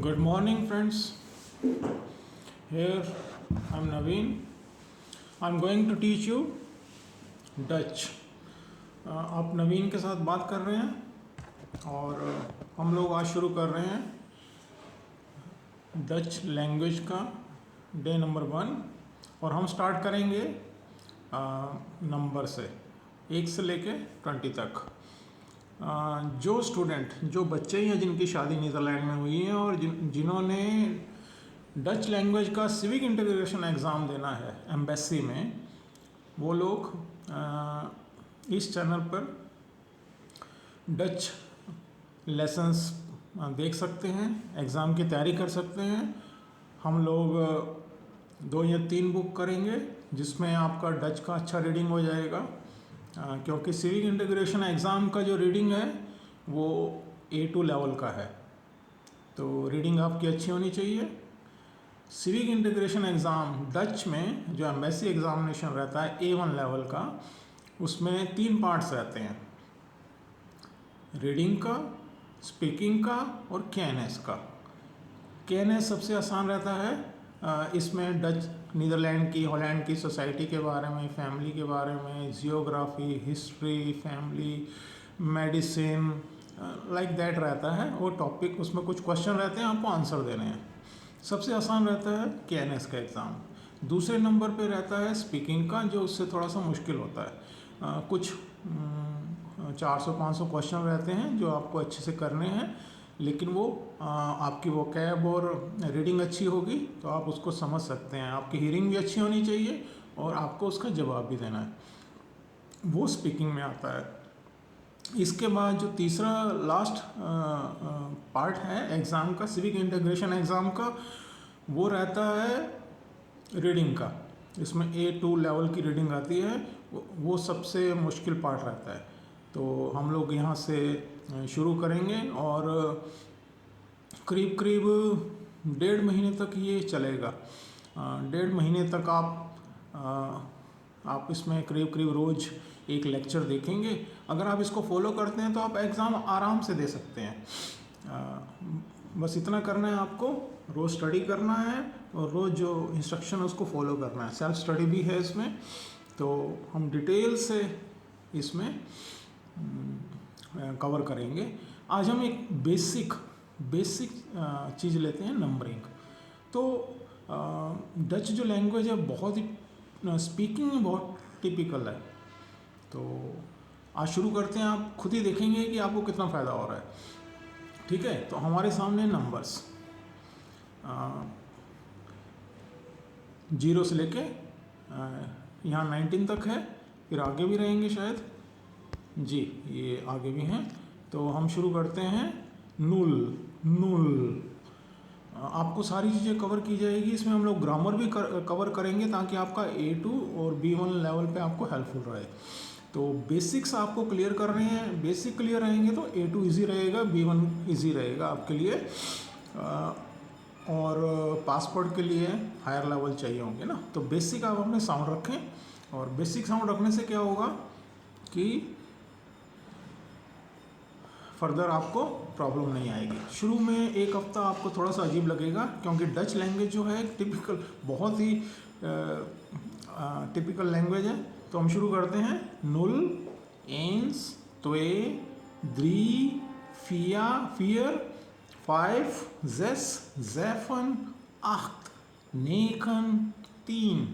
Good morning, friends. Here I'm Naveen. I'm going to teach you Dutch. आप नवीन के साथ बात कर रहे हैं और हम लोग आज शुरू कर रहे हैं डच लैंग्वेज का डे नंबर 1 और हम स्टार्ट करेंगे नंबर से 1 से लेके 20 तक। जो स्टूडेंट जो बच्चे हैं जिनकी शादी नीदरलैंड में हुई है और जिन्होंने डच लैंग्वेज का सिविक इंटीग्रेशन एग्ज़ाम देना है एम्बेसी में, वो लोग इस चैनल पर डच लेसन्स देख सकते हैं, एग्ज़ाम की तैयारी कर सकते हैं। हम लोग 2 या 3 बुक करेंगे जिसमें आपका डच का अच्छा रीडिंग हो जाएगा, क्योंकि सिविक इंटीग्रेशन एग्ज़ाम का जो रीडिंग है वो A2 लेवल का है, तो रीडिंग आपकी अच्छी होनी चाहिए। सिविक इंटीग्रेशन एग्ज़ाम डच में जो एम्बेसी एग्ज़ामिनेशन रहता है A1 लेवल का, उसमें 3 पार्ट्स रहते हैं, रीडिंग का, स्पीकिंग का और KNS का। KNS सबसे आसान रहता है। इसमें डच नीदरलैंड की, हॉलैंड की सोसाइटी के बारे में, फैमिली के बारे में, geography, history, family, medicine, like that रहता है वो टॉपिक। उसमें कुछ क्वेश्चन रहते हैं, आपको आंसर देने हैं। सबसे आसान रहता है KNS का एग्ज़ाम। दूसरे नंबर पे रहता है स्पीकिंग का, जो उससे थोड़ा सा मुश्किल होता है। कुछ 400-500 क्वेश्चन रहते हैं जो आपको अच्छे से करने हैं, लेकिन वो आपकी वोकैब और रीडिंग अच्छी होगी तो आप उसको समझ सकते हैं। आपकी हियरिंग भी अच्छी होनी चाहिए और आपको उसका जवाब भी देना है, वो स्पीकिंग में आता है। इसके बाद जो तीसरा लास्ट पार्ट है एग्ज़ाम का, सिविक इंटीग्रेशन एग्ज़ाम का, वो रहता है रीडिंग का। इसमें A2 लेवल की रीडिंग आती है, वो सबसे मुश्किल पार्ट रहता है। तो हम लोग यहाँ से शुरू करेंगे और करीब 1.5 महीने तक ये चलेगा। 1.5 महीने तक आप इसमें करीब रोज़ एक लेक्चर देखेंगे। अगर आप इसको फॉलो करते हैं तो आप एग्ज़ाम आराम से दे सकते हैं। बस इतना करना है आपको, रोज़ स्टडी करना है और रोज़ जो इंस्ट्रक्शन है उसको फॉलो करना है। सेल्फ स्टडी भी है इसमें, तो हम डिटेल से इसमें कवर करेंगे। आज हम एक बेसिक चीज़ लेते हैं, नंबरिंग। तो डच जो लैंग्वेज है बहुत ही स्पीकिंग में बहुत टिपिकल है। तो आज शुरू करते हैं, आप खुद ही देखेंगे कि आपको कितना फ़ायदा हो रहा है। ठीक है, तो हमारे सामने नंबर्स 0 से लेके यहाँ 19 तक है, फिर आगे भी रहेंगे शायद जी, ये आगे भी हैं। तो हम शुरू करते हैं नुल। आपको सारी चीज़ें कवर की जाएगी। इसमें हम लोग ग्रामर भी कवर करेंगे ताकि आपका A2 और B1 लेवल पे आपको हेल्पफुल रहे। तो बेसिक्स आपको क्लियर कर रहे हैं, बेसिक क्लियर रहेंगे तो A2 इजी रहेगा, B1 इजी रहेगा आपके लिए। और पासपोर्ट के लिए हायर लेवल चाहिए होंगे ना। तो बेसिक आप अपने साउंड रखें, और बेसिक साउंड रखने से क्या होगा कि फर्दर आपको प्रॉब्लम नहीं आएगी। शुरू में 1 हफ्ता आपको थोड़ा सा अजीब लगेगा, क्योंकि डच लैंग्वेज जो है टिपिकल, बहुत ही टिपिकल लैंग्वेज है। तो हम शुरू करते हैं 0, 1, 2, 3, 4, 5, 6, 7, 8, 9, 3।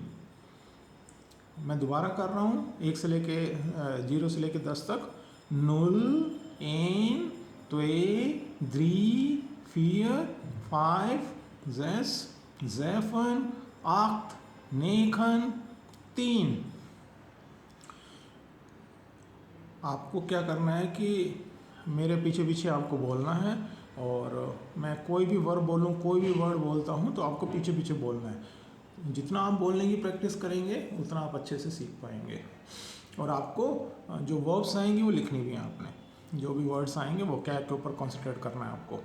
मैं दोबारा कर रहा हूँ, 1 से लेके 0 से लेके 10 तक। 0, 1, 2, 3, 4, 5, 6, 7, 8, 9, 3। आपको क्या करना है कि मेरे पीछे पीछे आपको बोलना है, और मैं कोई भी वर्ड बोलूँ, कोई भी वर्ड बोलता हूँ तो आपको पीछे पीछे बोलना है। जितना आप बोलने की प्रैक्टिस करेंगे उतना आप अच्छे से सीख पाएंगे। और आपको जो वर्ब्स आएंगे वो लिखनी भी है आपने, जो भी वर्ड्स आएंगे वो कैब के ऊपर कॉन्सेंट्रेट करना है आपको।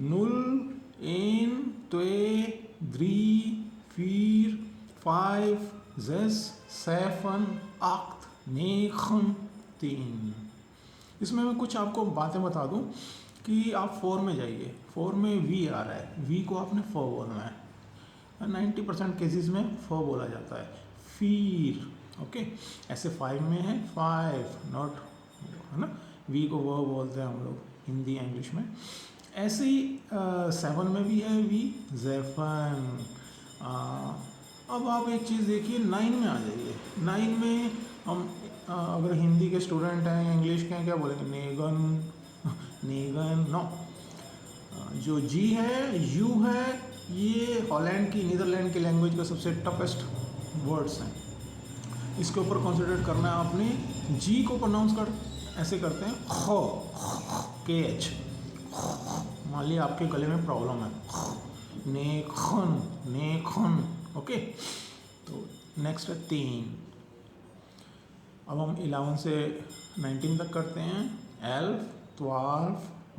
0, 1, 2, 3, 4, 5, 6, 7, 8, 9, 3। इसमें मैं कुछ आपको बातें बता दूं कि आप 4 में जाइए, 4 में वी आ रहा है, वी को आपने 4 बोलना है। 90% केसेस में 4 बोला जाता है, फीर। ओके, ऐसे 5 में है 5, नॉट, है ना, वी को वो बोलते हैं हम लोग हिंदी इंग्लिश में। ऐसे ही 7 में भी है वी, ज़ैफ़न। अब आप एक चीज़ देखिए, 9 में आ जाइए। 9 में हम अगर हिंदी के स्टूडेंट हैं या इंग्लिश के हैं, क्या बोलेंगे? नेगन, नेगन, नो। जो जी है, यू है, ये हॉलैंड की, नीदरलैंड की लैंग्वेज का सबसे टफेस्ट वर्ड्स हैं। इसके ऊपर कॉन्सेंट्रेट करना है आपने। जी को प्रोनाउंस ऐसे करते हैं, ख, के एच। मान लिया आपके गले में प्रॉब्लम है, नेखन, नेखन। ओके, तो नेक्स्ट है 3। अब हम 11 से 19 तक करते हैं। 11, 12,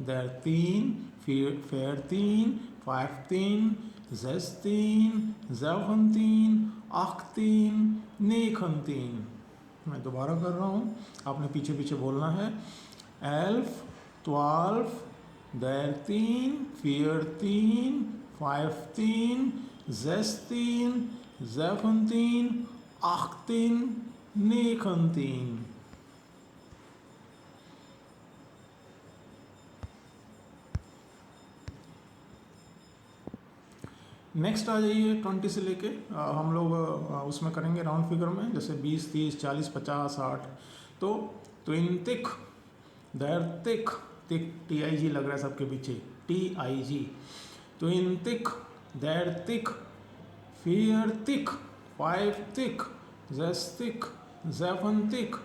13, 14, 15, 16, 17, 18, 19। मैं दोबारा कर रहा हूँ, आपने पीछे पीछे बोलना है। 11, 12, 13, 14, 15, 16, 17, 18, 19। नेक्स्ट आ जाइए 20 से लेके हम लोग उसमें करेंगे राउंड फिगर में, जैसे 20, 30, 40, 50, 60। तो ट्विंतिक, दर्तिक, तिक, TIG लग रहा है सबके पीछे, TIG। ट्विंतिक, दर्तिक, फियरतिक, फाइवतिक, ज़ेस्तिक, ज़ेफंतिक,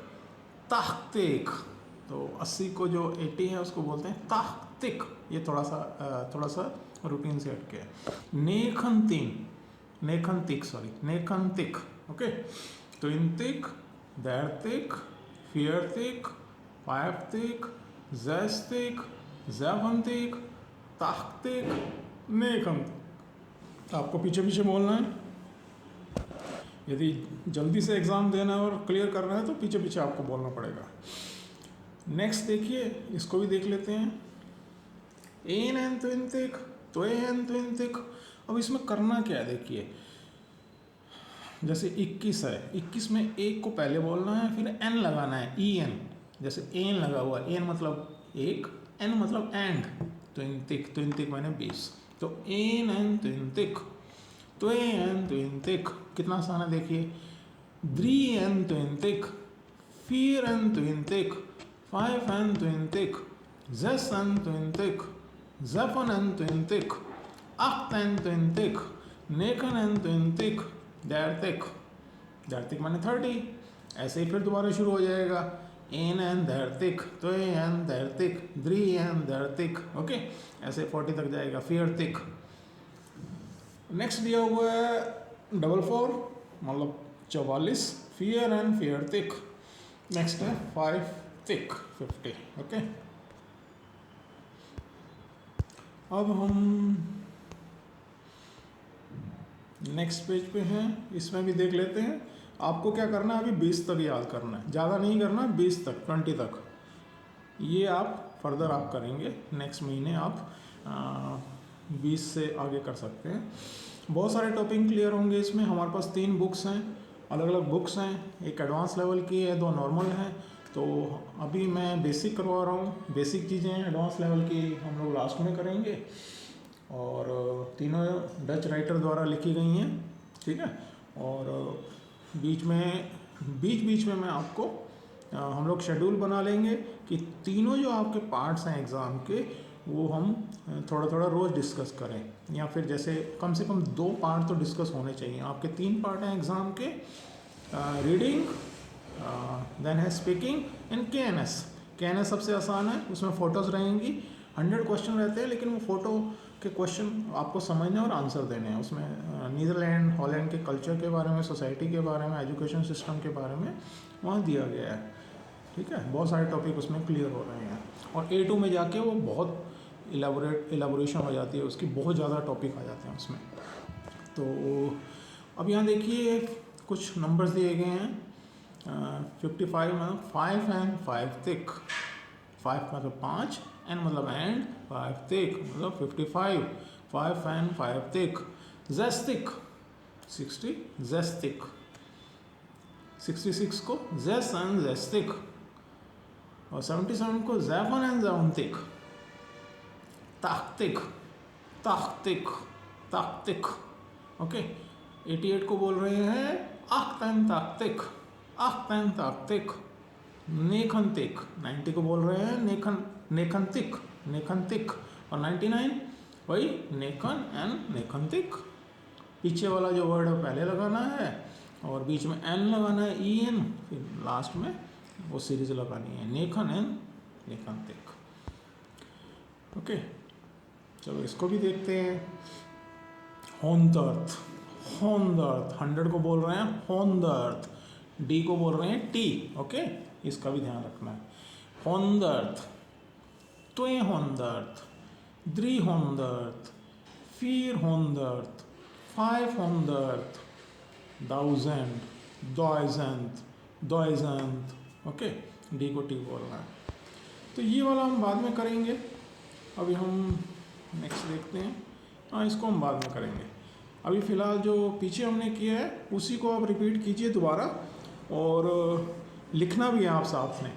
ताख्तिक। तो 80 को जो 80 है उसको बोलते हैं ताख्तिक। ये थोड़ा सा रूटीन से हटके है। नेखंतिन, नेखंतिक, सॉरी, नेखंतिक। ओके, ट्विंतिक, दर्तिक, फियरतिक, फाइवतिक, ज़ेस्तिक, ज़ेफंतिक, ताख्तिक, नेखंतिक। आपको पीछे पीछे बोलना है। यदि जल्दी से एग्ज़ाम देना है और क्लियर करना है तो पीछे पीछे आपको बोलना पड़ेगा। नेक्स्ट देखिए, इसको भी देख लेते हैं। एन एन ट्विंतिक, तो एन ट्विंतिक। अब इसमें करना क्या है देखिए, जैसे 21 है, 21 में एक को पहले बोलना है, फिर एन लगाना है, EN। जैसे एन लगा हुआ, एन मतलब एक, एन मतलब एंड। ट्विंतिक, ट्विंतिक मैंने 20, तो एन एन ट्विंतिक, तो एन ट्विंतिक। कितना आसान है देखिए। 3 एन ट्विंतिक, 4 एन ट्विंतिक, 5 एन ट्विंतिक, 6 एन ट्विंतिक, 7 एन ट्विंतिक, 8 एन ट्विंतिक, 9 एन ट्विंतिक, दर्तिक। दर्तिक मैंने 30। ऐसे ही फिर दोबारा शुरू हो जाएगा। एन एन दर्तिक, तो एन दर्तिक, 3 एन दर्तिक। ओके, ऐसे 40 तक जाएगा। फियरतिक। नेक्स्ट दिया हुआ है 444, मतलब 44, फियर एंड फियरतिक। नेक्स्ट है 5 थिक, 50। ओके, अब हम नेक्स्ट पेज पे हैं, इसमें भी देख लेते हैं। आपको क्या करना है, अभी 20 तक याद करना है, ज़्यादा नहीं करना, 20 तक, 20 तक। ये आप फर्दर आप करेंगे नेक्स्ट महीने, आप 20 से आगे कर सकते हैं। बहुत सारे टॉपिक क्लियर होंगे इसमें। हमारे पास 3 बुक्स हैं, अलग अलग बुक्स हैं, एक एडवांस लेवल की है, 2 नॉर्मल हैं। तो अभी मैं बेसिक करवा रहा हूँ, बेसिक चीज़ें हैं, एडवांस लेवल की हम लोग लास्ट में करेंगे। और तीनों डच राइटर द्वारा लिखी गई हैं, ठीक है। और बीच में मैं आपको हम लोग शेड्यूल बना लेंगे कि तीनों जो आपके पार्ट्स हैं एग्ज़ाम के, वो हम थोड़ा थोड़ा रोज़ डिस्कस करें, या फिर जैसे कम से कम 2 पार्ट तो डिस्कस होने चाहिए। आपके 3 पार्ट हैं एग्ज़ाम के, रीडिंग, देन है स्पीकिंग एंड KNS सबसे आसान है, उसमें फ़ोटोज़ रहेंगी। 100 क्वेश्चन रहते हैं, लेकिन वो फ़ोटो के क्वेश्चन आपको समझने और आंसर देने हैं। उसमें नीदरलैंड, हॉलैंड के कल्चर के बारे में, सोसाइटी के बारे में, एजुकेशन सिस्टम के बारे में वहाँ दिया गया है, ठीक है। बहुत सारे टॉपिक उसमें क्लियर हो रहे हैं। और A2 में जाके वो बहुत एलाबोरेशन हो जाती है उसकी, बहुत ज़्यादा टॉपिक आ जाते हैं उसमें। तो अब यहाँ देखिए कुछ नंबर्स दिए गए हैं। 55 में 5 एंड 5 थिक, 5 मतलब 5 एन मतलब एंड, 5 थिक मतलब 55, 5 एंड 5 थिक। जेस्टिक 60, जेस्टिक 66 को जेस एंड जेस्टिक, और 77 को ज़ैफन एंड ज़ाउनतिक। ताख्तिक, ताख्तिक, ताख्तिक। ओके, 88 को बोल रहे हैं आख्तन ताख्तिक, आख्तन ताख्तिक। नेखंतिक 90 को बोल रहे हैं नेखन, नेखंतिक, नेखंतिक। और 99 वही नेखन एंड नेखंतिक। पीछे वाला जो वर्ड है पहले लगाना है और बीच में एन लगाना है, ई एन, फिर लास्ट में वो सीरीज लगानी है, नेखन एंड नेखंतिक। ओके, चलो इसको भी देखते हैं। होंदर्थ, होंदर्थ 100 को बोल रहे हैं होंदर्थ, डी को बोल रहे हैं टी। ओके, इसका भी ध्यान रखना है। होंदर्थ, 200, 300, 400, 500, 1000, 1000, 1000। ओके, डी को टी बोलना है। तो ये वाला हम बाद में करेंगे, अभी हम नेक्स्ट देखते हैं। हाँ, इसको हम बाद में करेंगे। अभी फ़िलहाल जो पीछे हमने किया है उसी को आप रिपीट कीजिए दोबारा, और लिखना भी है आप साथ में।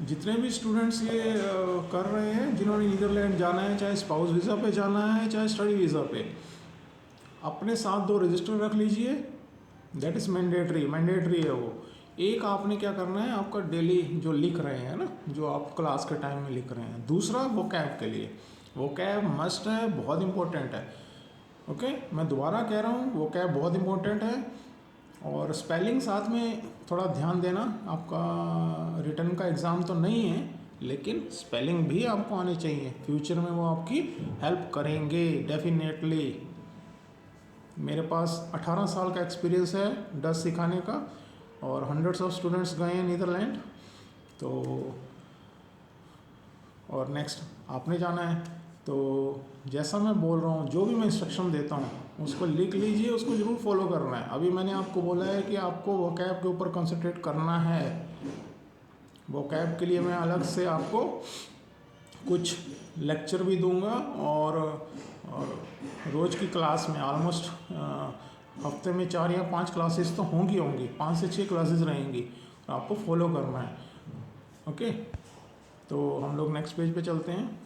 जितने भी स्टूडेंट्स ये कर रहे हैं, जिन्होंने नीदरलैंड जाना है, चाहे स्पाउस वीज़ा पे जाना है चाहे स्टडी वीज़ा पे, अपने साथ 2 रजिस्टर रख लीजिए। दैट इज़ मैंडेटरी, मैंडेटरी है वो। एक आपने क्या करना है, आपका डेली जो लिख रहे हैं ना, जो आप क्लास के टाइम में लिख रहे हैं। दूसरा वोकैब के लिए, वोकैब मस्ट है, बहुत इंपॉर्टेंट है। ओके, मैं दोबारा कह रहा हूँ, वोकैब बहुत इंपॉर्टेंट है। और स्पेलिंग साथ में थोड़ा ध्यान देना। आपका रिटर्न का एग्ज़ाम तो नहीं है, लेकिन स्पेलिंग भी आपको आनी चाहिए। फ्यूचर में वो आपकी हेल्प करेंगे डेफिनेटली। मेरे पास 18 साल का एक्सपीरियंस है डच सिखाने का, और हंड्रेड्स ऑफ स्टूडेंट्स गए हैं नीदरलैंड। तो और नेक्स्ट आपने जाना है, तो जैसा मैं बोल रहा हूँ, जो भी मैं इंस्ट्रक्शन देता हूँ उसको लिख लीजिए, उसको ज़रूर फॉलो करना है। अभी मैंने आपको बोला है कि आपको वोकैब के ऊपर कंसंट्रेट करना है। वोकैब के लिए मैं अलग से आपको कुछ लेक्चर भी दूंगा, और रोज़ की क्लास में ऑलमोस्ट हफ्ते में 4 या 5 क्लासेस तो होंगी, 5 से 6 क्लासेस रहेंगी, तो आपको फॉलो करना है। ओके, तो हम लोग नेक्स्ट पेज पे चलते हैं।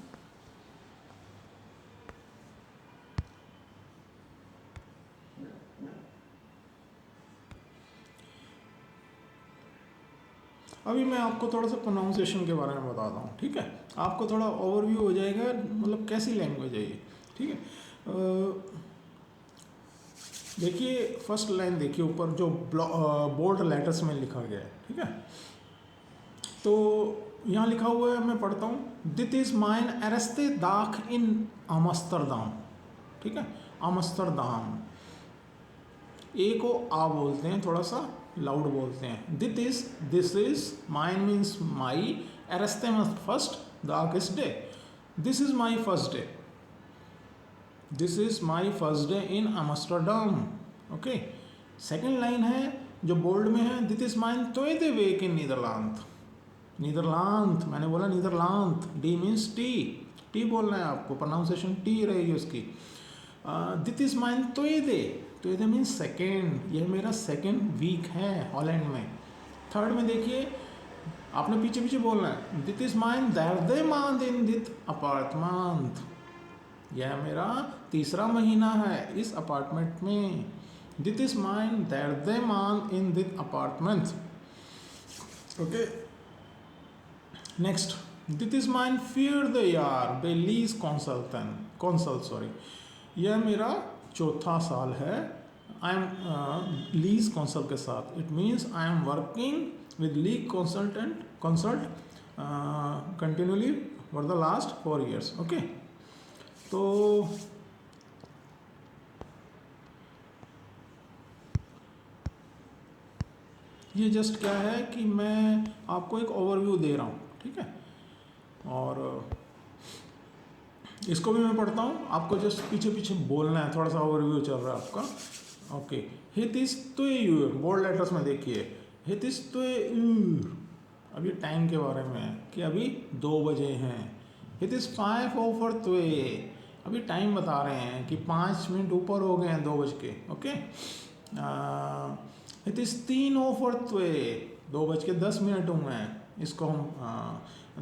अभी मैं आपको थोड़ा सा प्रोनाउंसिएशन के बारे में बताता हूँ, ठीक है। आपको थोड़ा ओवरव्यू हो जाएगा, मतलब कैसी लैंग्वेज है ये, ठीक है। देखिए फर्स्ट लाइन देखिए, ऊपर जो बोल्ड लेटर्स में लिखा गया है, ठीक है। तो यहाँ लिखा हुआ है, मैं पढ़ता हूँ। दिट इज़ माइन एरेस्ते दाख इन आमस्टरदाम, ठीक है, आमस्टरदाम। ए को आ बोलते हैं, थोड़ा सा लाउड बोलते हैं। दिस इज माइन मीन्स माई, एरेस्ते मीन्स फर्स्ट, दाख is day. This is my first day, this is my first day in Amsterdam. Okay, second line है जो बोल्ड में है, दिट इज माइन ट्वेंटी वेक इन नीदरलैंड। नीदरलैंड, मैंने बोला नीदरलैंड, डी मीन्स टी, टी बोलना है आपको, प्रोनाउंसिएशन टी रहेगी उसकी। दिट इज माइन ट्वेंटी, ट्वेंटी मीन्स सेकेंड, ये मेरा सेकेंड वीक है हॉलैंड में। थर्ड में देखिए, आपने पीछे पीछे बोलना है, दिट इज माइन दर्दे मांद इन दिट अपार्टमेंट, यह मेरा तीसरा महीना है इस अपार्टमेंट में। दिट इज माइन दर्दे मांद इन दिट अपार्टमेंट। ओके, नेक्स्ट, दिट इज माइन फिर द यार बेलीज कौंसल, सॉरी, यह मेरा चौथा साल है आई एम लीज कौंसल के साथ। It means I am working with league consult continually for the last 4 years। Okay, तो ये जस्ट क्या है कि मैं आपको एक ओवरव्यू दे रहा हूँ, ठीक है। और इसको भी मैं पढ़ता हूँ, आपको जस्ट पीछे पीछे बोलना है, थोड़ा सा ओवरव्यू चल रहा है आपका। ओके, हितिस तो बोल्ड लेटर्स में देखिए, हितिस तो अभी टाइम के बारे में है कि अभी 2 बजे हैं। It is 5 over 2। अभी टाइम बता रहे हैं कि 5 मिनट ऊपर हो गए हैं 2 बज के। ओके, इट इज़ 3 ओवर 2, 2 बज के 10 मिनट हुए हैं। इसको हम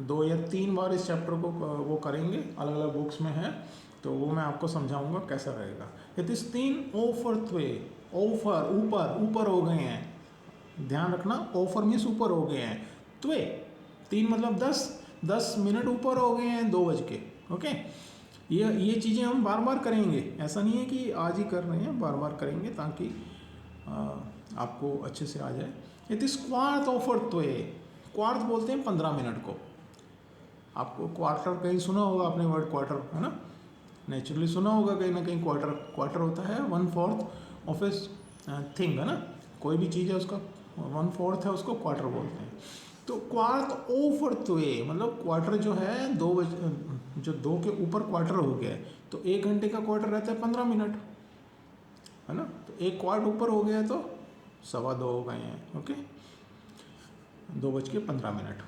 2 या 3 बार इस चैप्टर को वो करेंगे, अलग अलग बुक्स में है, तो वो मैं आपको समझाऊंगा कैसा रहेगा। इट इज़ 3 ओवर 2, ओवर ऊपर, ऊपर हो गए हैं, ध्यान रखना, ओवर मीन्स ऊपर हो गए हैं, 2 3 मतलब 10 मिनट ऊपर हो गए हैं 2 बज के। ओके, ये चीज़ें हम बार बार करेंगे, ऐसा नहीं है कि आज ही कर रहे हैं, बार बार करेंगे ताकि आपको अच्छे से आ जाए। इट इज़ क्वार्ट ओवर 2, क्वार्ट बोलते हैं 15 मिनट को। आपको क्वार्टर कहीं सुना होगा आपने वर्ड क्वार्टर, है ना, नेचुरली सुना होगा कहीं ना कहीं। क्वार्टर, क्वार्टर होता है 1/4 ऑफ ए थिंग, है ना, कोई भी चीज़ है उसका 1/4 है, उसको क्वार्टर बोलते हैं। तो क्वार्ट ओवर 2 मतलब क्वार्टर जो है 2 जो 2 के ऊपर क्वार्टर हो गया है, तो 1 घंटे का क्वार्टर रहता है 15 मिनट, है ना, तो 1 क्वार्ट ऊपर हो गया तो 2:15 हो गए हैं। ओके, 2:15।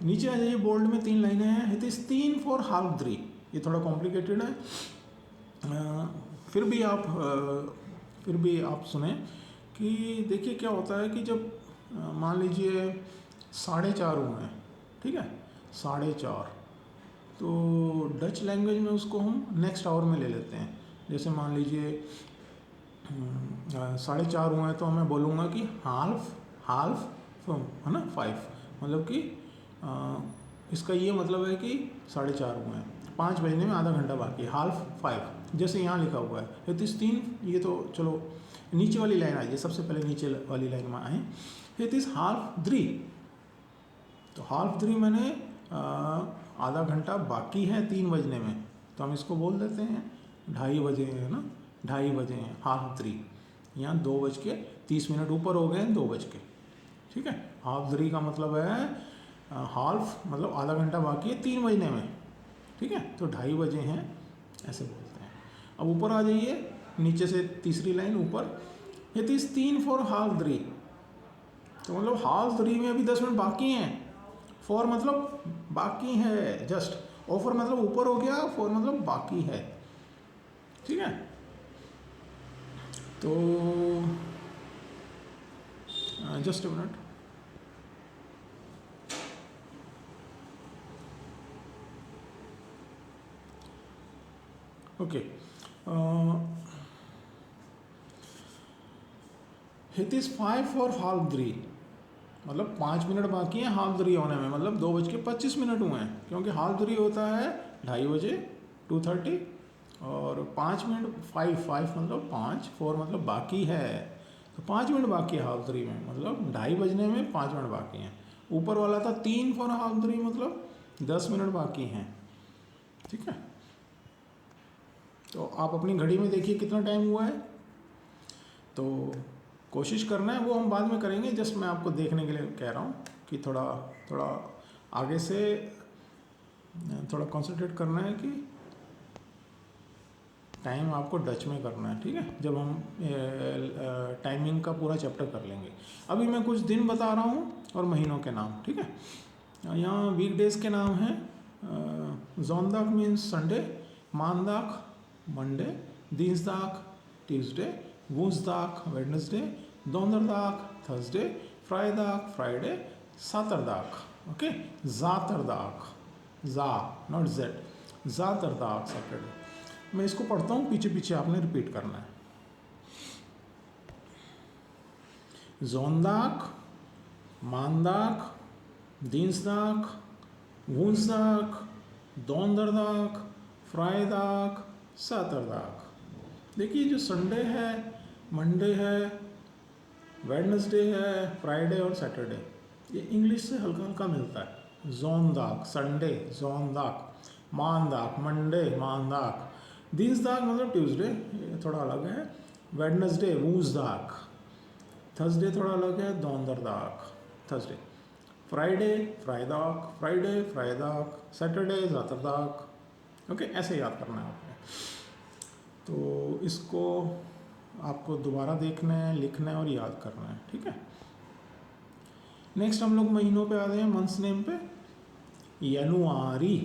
नीचे आ जाइए, बोल्ड में 3 लाइनें हैं। इट इज़ 3 for half 3, ये थोड़ा कॉम्प्लिकेटेड है, फिर भी आप सुने कि देखिए क्या होता है कि जब मान लीजिए 4:30 हुए हैं, ठीक है, 4:30, तो डच लैंग्वेज में उसको हम नेक्स्ट आवर में ले लेते हैं। जैसे मान लीजिए 4:30 हुए हैं तो मैं बोलूँगा कि हाल्फ है ना 5, मतलब कि इसका ये मतलब है कि 4:30 हुए हैं, 5 बजने में आधा घंटा बाकी है, हाल्फ 5, जैसे यहाँ लिखा हुआ है। इट इज़ 3, ये तो चलो नीचे वाली लाइन आइए, सबसे पहले नीचे वाली लाइन में आए। इट इज़ हाल्फ 3, तो हाल्फ 3 मैंने आधा घंटा बाकी है 3 बजने में, तो हम इसको बोल देते हैं 2:30 बजे, है ना, 2:30 बजे हैं, हाल्फ 3। यहाँ 2:30 ऊपर हो गए हैं 2 बज के, ठीक है। हाल्फ 3 का मतलब है हाल्फ मतलब आधा घंटा बाकी है 3 बजने में, ठीक है, तो 2:30 बजे हैं, ऐसे बोलते हैं। अब ऊपर आ जाइए, नीचे से तीसरी लाइन ऊपर, इट इज़ 3 for half 3, तो मतलब हाल्फ 3 में अभी 10 मिनट बाकी हैं। 4 मतलब बाकी है जस्ट, ओवर मतलब ऊपर हो गया, 4 मतलब बाकी है, ठीक है। तो just a minute, okay, it is 5 for half 3, मतलब 5 मिनट बाकी हैं हाल्फ 3 होने में, मतलब 2:25 हुए हैं, क्योंकि हाल्फ 3 होता है 2:30 बजे 2:30, और 5 मिनट 5 मतलब 5, 4 मतलब बाकी है, तो 5 मिनट बाकी है हाल्फ 3 में, मतलब 2:30 बजने में 5 मिनट बाकी हैं। ऊपर वाला था 3 for half 3, मतलब 10 मिनट बाकी हैं, ठीक है। तो आप अपनी घड़ी में देखिए कितना टाइम हुआ है, तो कोशिश करना है, वो हम बाद में करेंगे, जस्ट मैं आपको देखने के लिए कह रहा हूँ कि थोड़ा आगे से थोड़ा कंसंट्रेट करना है कि टाइम आपको डच में करना है, ठीक है, जब हम टाइमिंग का पूरा चैप्टर कर लेंगे। अभी मैं कुछ दिन बता रहा हूँ और महीनों के नाम, ठीक है। यहाँ वीकडेज के नाम हैं, जोंदाग मीन्स संडे, मानदाग मंडे, दिnsdag Tuesday, woensdag Wednesday, donderdag Thursday, फ्राइdag फ्राइडे, saterdag, ओके, zaterdag, जा नॉट जेड, zaterdag सैटरडे। मैं इसको पढ़ता हूँ, पीछे पीछे आपने रिपीट करना है। जोंदाग, मानदाग, दिnsdag, woensdag, donderdag, फ्राइdag, saterdag। देखिए जो संडे है, मंडे है, वेडनेसडे है, फ्राइडे और सैटरडे, ये इंग्लिश से हल्का हल्का मिलता है। जोंदाग संडे, जोंदाग, मानदाग मंडे, मानदाग, दिnsdag मतलब ट्यूसडे, ये थोड़ा अलग है, वेडनेसडे वूंसदाग, थर्सडे थोड़ा अलग है, donderdag थर्सडे, फ्राइडे फ्राइडाग, फ्राइडे फ्राइडाग, सैटरडे जातरदाग, ओके, ऐसे याद करना है आपने। तो इसको आपको दोबारा देखना है, लिखना है और याद करना है, ठीक है। नेक्स्ट हम लोग महीनों पे आते हैं, मंथ्स नेम पे। जनवरी,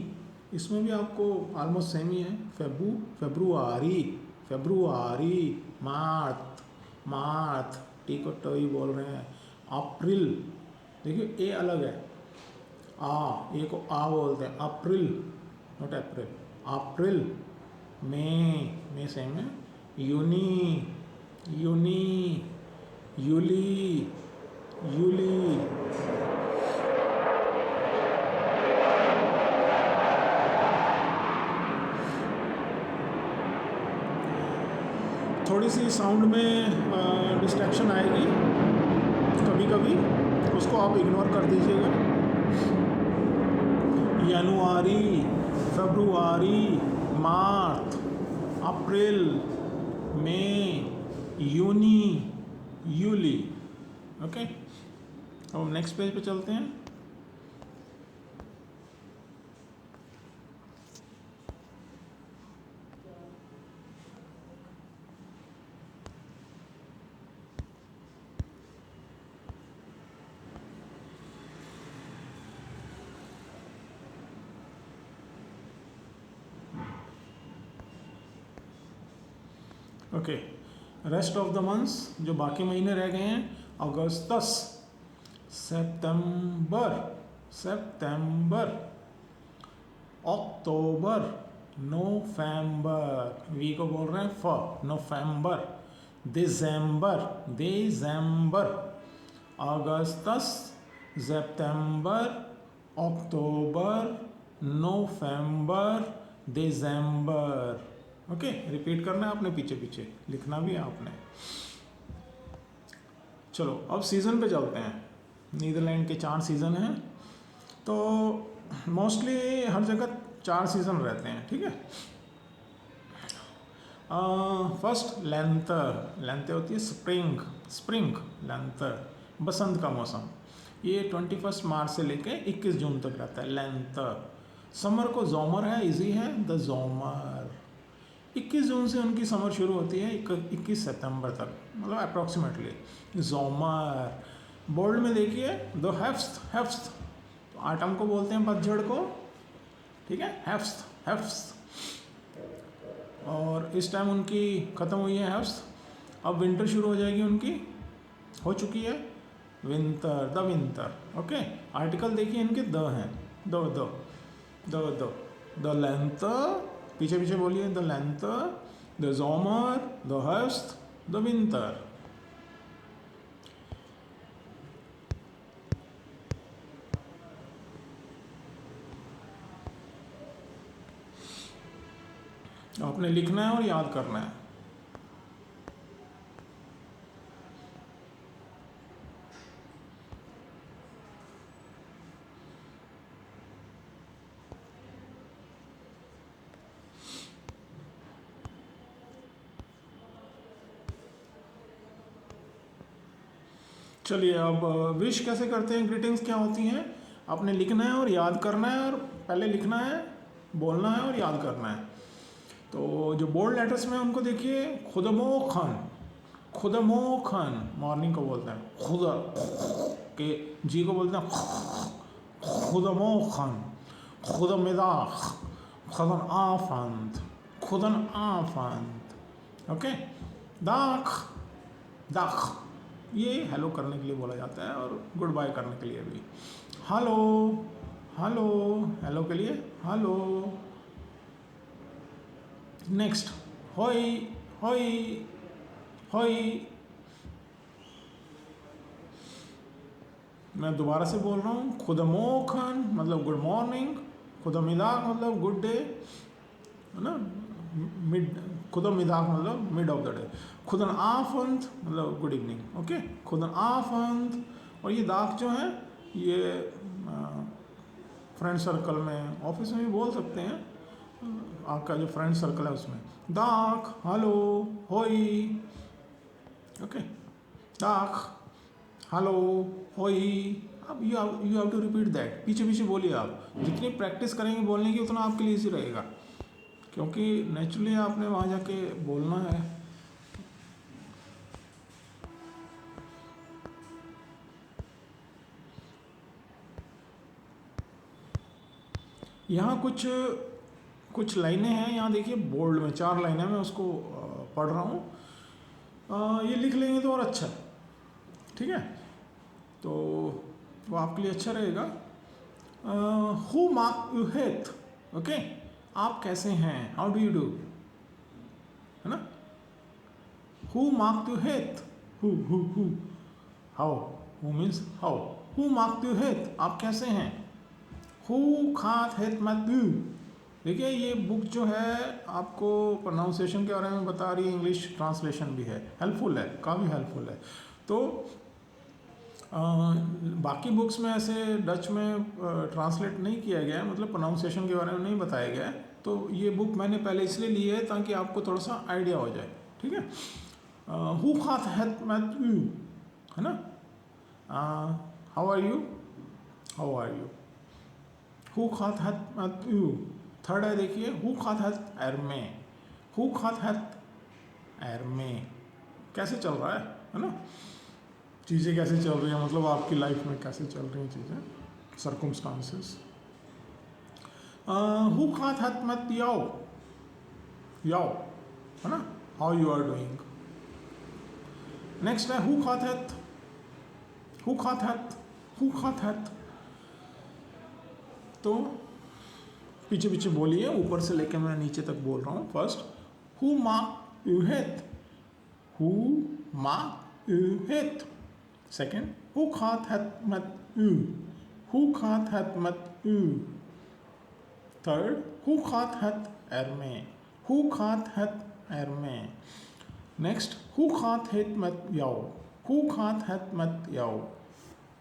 इसमें भी आपको ऑलमोस्ट सेम ही है। फेब्रुआरी, फेब्रुआरी, मार्च, मार्च, टी को ट ही बोल रहे हैं। अप्रैल, देखिए ए अलग है, ए को आ बोलते हैं, अप्रैल नॉट अप्रैल, अप्रैल। मई सेम है। यूनी, यूनी, यूली, यूली। थोड़ी सी साउंड में डिस्ट्रैक्शन आएगी कभी कभी, उसको आप इग्नोर कर दीजिएगा। जनवरी, फरवरी, मार्च, अप्रैल, मई, यूनी, यूली। ओके, अब नेक्स्ट पेज पे चलते हैं। Okay, rest of the months, जो बाकी महीने रह गए हैं, Augustus, September, September, October, November, we को बोल रहे हैं फ, नवंबर, दिसंबर, दिसंबर, अगस्तस, सितंबर, अक्टूबर, नवंबर, दिसंबर। ओके, रिपीट करना है आपने, पीछे पीछे लिखना भी है आपने। चलो अब सीज़न पे चलते हैं। नीदरलैंड के 4 सीज़न हैं, तो मोस्टली हर जगह 4 सीज़न रहते हैं, ठीक है। फर्स्ट लेंथर, लेंथर होती है स्प्रिंग, स्प्रिंग लेंथर, बसंत का मौसम। ये 21 मार्च से लेके 21 जून तक रहता है लेंथर। समर को जोमर है, इजी है, द जोमर। 21 जून से उनकी समर शुरू होती है 21 सितंबर तक, मतलब अप्रॉक्सीमेटली जोमर। बोल्ड में देखिए द हेफ्स्ट, हेफ्स्ट तो आटम को बोलते हैं, पतझड़ को, ठीक है, हेफ्स्ट, हेफ्स्ट। और इस टाइम उनकी ख़त्म हुई है हेफ्स्ट, अब विंटर शुरू हो जाएगी उनकी, हो चुकी है विंटर, द विंटर। ओके, आर्टिकल देखिए इनके द हैं, द द द द द लेंथर, पीछे पीछे बोलिए, द लेंथर, द जोमर, द हेफ्स्ट, द विंटर। आपने लिखना है और याद करना है। चलिए अब विश कैसे करते हैं, ग्रीटिंग्स क्या होती हैं, आपने लिखना है और याद करना है, और पहले लिखना है, बोलना है और याद करना है। तो जो बोल्ड लेटर्स में उनको देखिए, खुदमो खान, खुदमो खान, मॉर्निंग को बोलते हैं, खुदा के जी को बोलते हैं खुदमो खान, खुदमिदाख, खुदन आफंत, खुदन आफंत। ओके, दाख, दाख ये हेलो करने के लिए बोला जाता है, और गुड बाय करने के लिए भी। हेलो, हेलो, हेलो के लिए हेलो। नेक्स्ट, होई, होई, होई। मैं दोबारा से बोल रहा हूँ, खुदमो खान मतलब गुड मॉर्निंग, खुदमिदाक मतलब गुड डे, है ना, मिड, खुदमिदाक मतलब मिड ऑफ द डे, खुदन आफंत मतलब गुड इवनिंग। ओके, खुदन आफंत। और ये दाक जो है, ये फ्रेंड सर्कल में, ऑफिस में भी बोल सकते हैं, आपका जो फ्रेंड सर्कल है उसमें, दाक, हेलो, होई। ओके, दाक, हेलो, होई। अब you have to repeat that, पीछे पीछे बोलिए आप, जितनी प्रैक्टिस करेंगे बोलने की उतना आपके लिए ईजी रहेगा, क्योंकि नेचुरली आपने वहाँ जाके बोलना है। यहाँ कुछ कुछ लाइनें हैं, यहाँ देखिए बोल्ड में 4 लाइनें, मैं उसको पढ़ रहा हूँ। ये लिख लेंगे तो और अच्छा, ठीक है, तो वो आपके लिए अच्छा रहेगा। Who mark you Heath, okay, आप कैसे हैं, हाउ डू यू डू, है ना। Who mark you Heath, who how, who means how, who mark you Heath, आप कैसे हैं। हु खात हेथ मैथ्यू, देखिए ये बुक जो है आपको प्रोनाउंसिएशन के बारे में बता रही है, इंग्लिश ट्रांसलेशन भी है, हेल्पफुल है, काफ़ी हेल्पफुल है। तो बाकी बुक्स में ऐसे डच में ट्रांसलेट नहीं किया गया है, मतलब प्रोनाउंसिएशन के बारे में नहीं बताया गया है। तो ये बुक मैंने पहले इसलिए ली है ताकि आपको थोड़ा सा आइडिया हो जाए, ठीक है। हु खात हेथ मैथ्यू, है ना, how are you, how are you, हु खात हेथ मैथ्यू। थर्ड है देखिए, हु खात हेथ एरमे, हु खात हेथ एरमे, कैसे चल रहा है ना, चीज़ें कैसे चल रही हैं, मतलब आपकी लाइफ में कैसे चल रही हैं चीज़ें, सर्कमस्टांसेस। हु खात हेथ मैथ याओ, याओ, है ना, how you are doing. Next है हु खात हेथ, हु खात हेथ, हु खात हेथ। तो पीछे पीछे बोलिए, ऊपर से लेके मैं नीचे तक बोल रहा हूँ। First, who mark you Heath, who mark you Heath. Second, who gaat het met u? Hoe gaat het met u? Third, hoe gaat het ermee? Hoe gaat het ermee? Next, hoe gaat het met jou? Hoe gaat het met jou?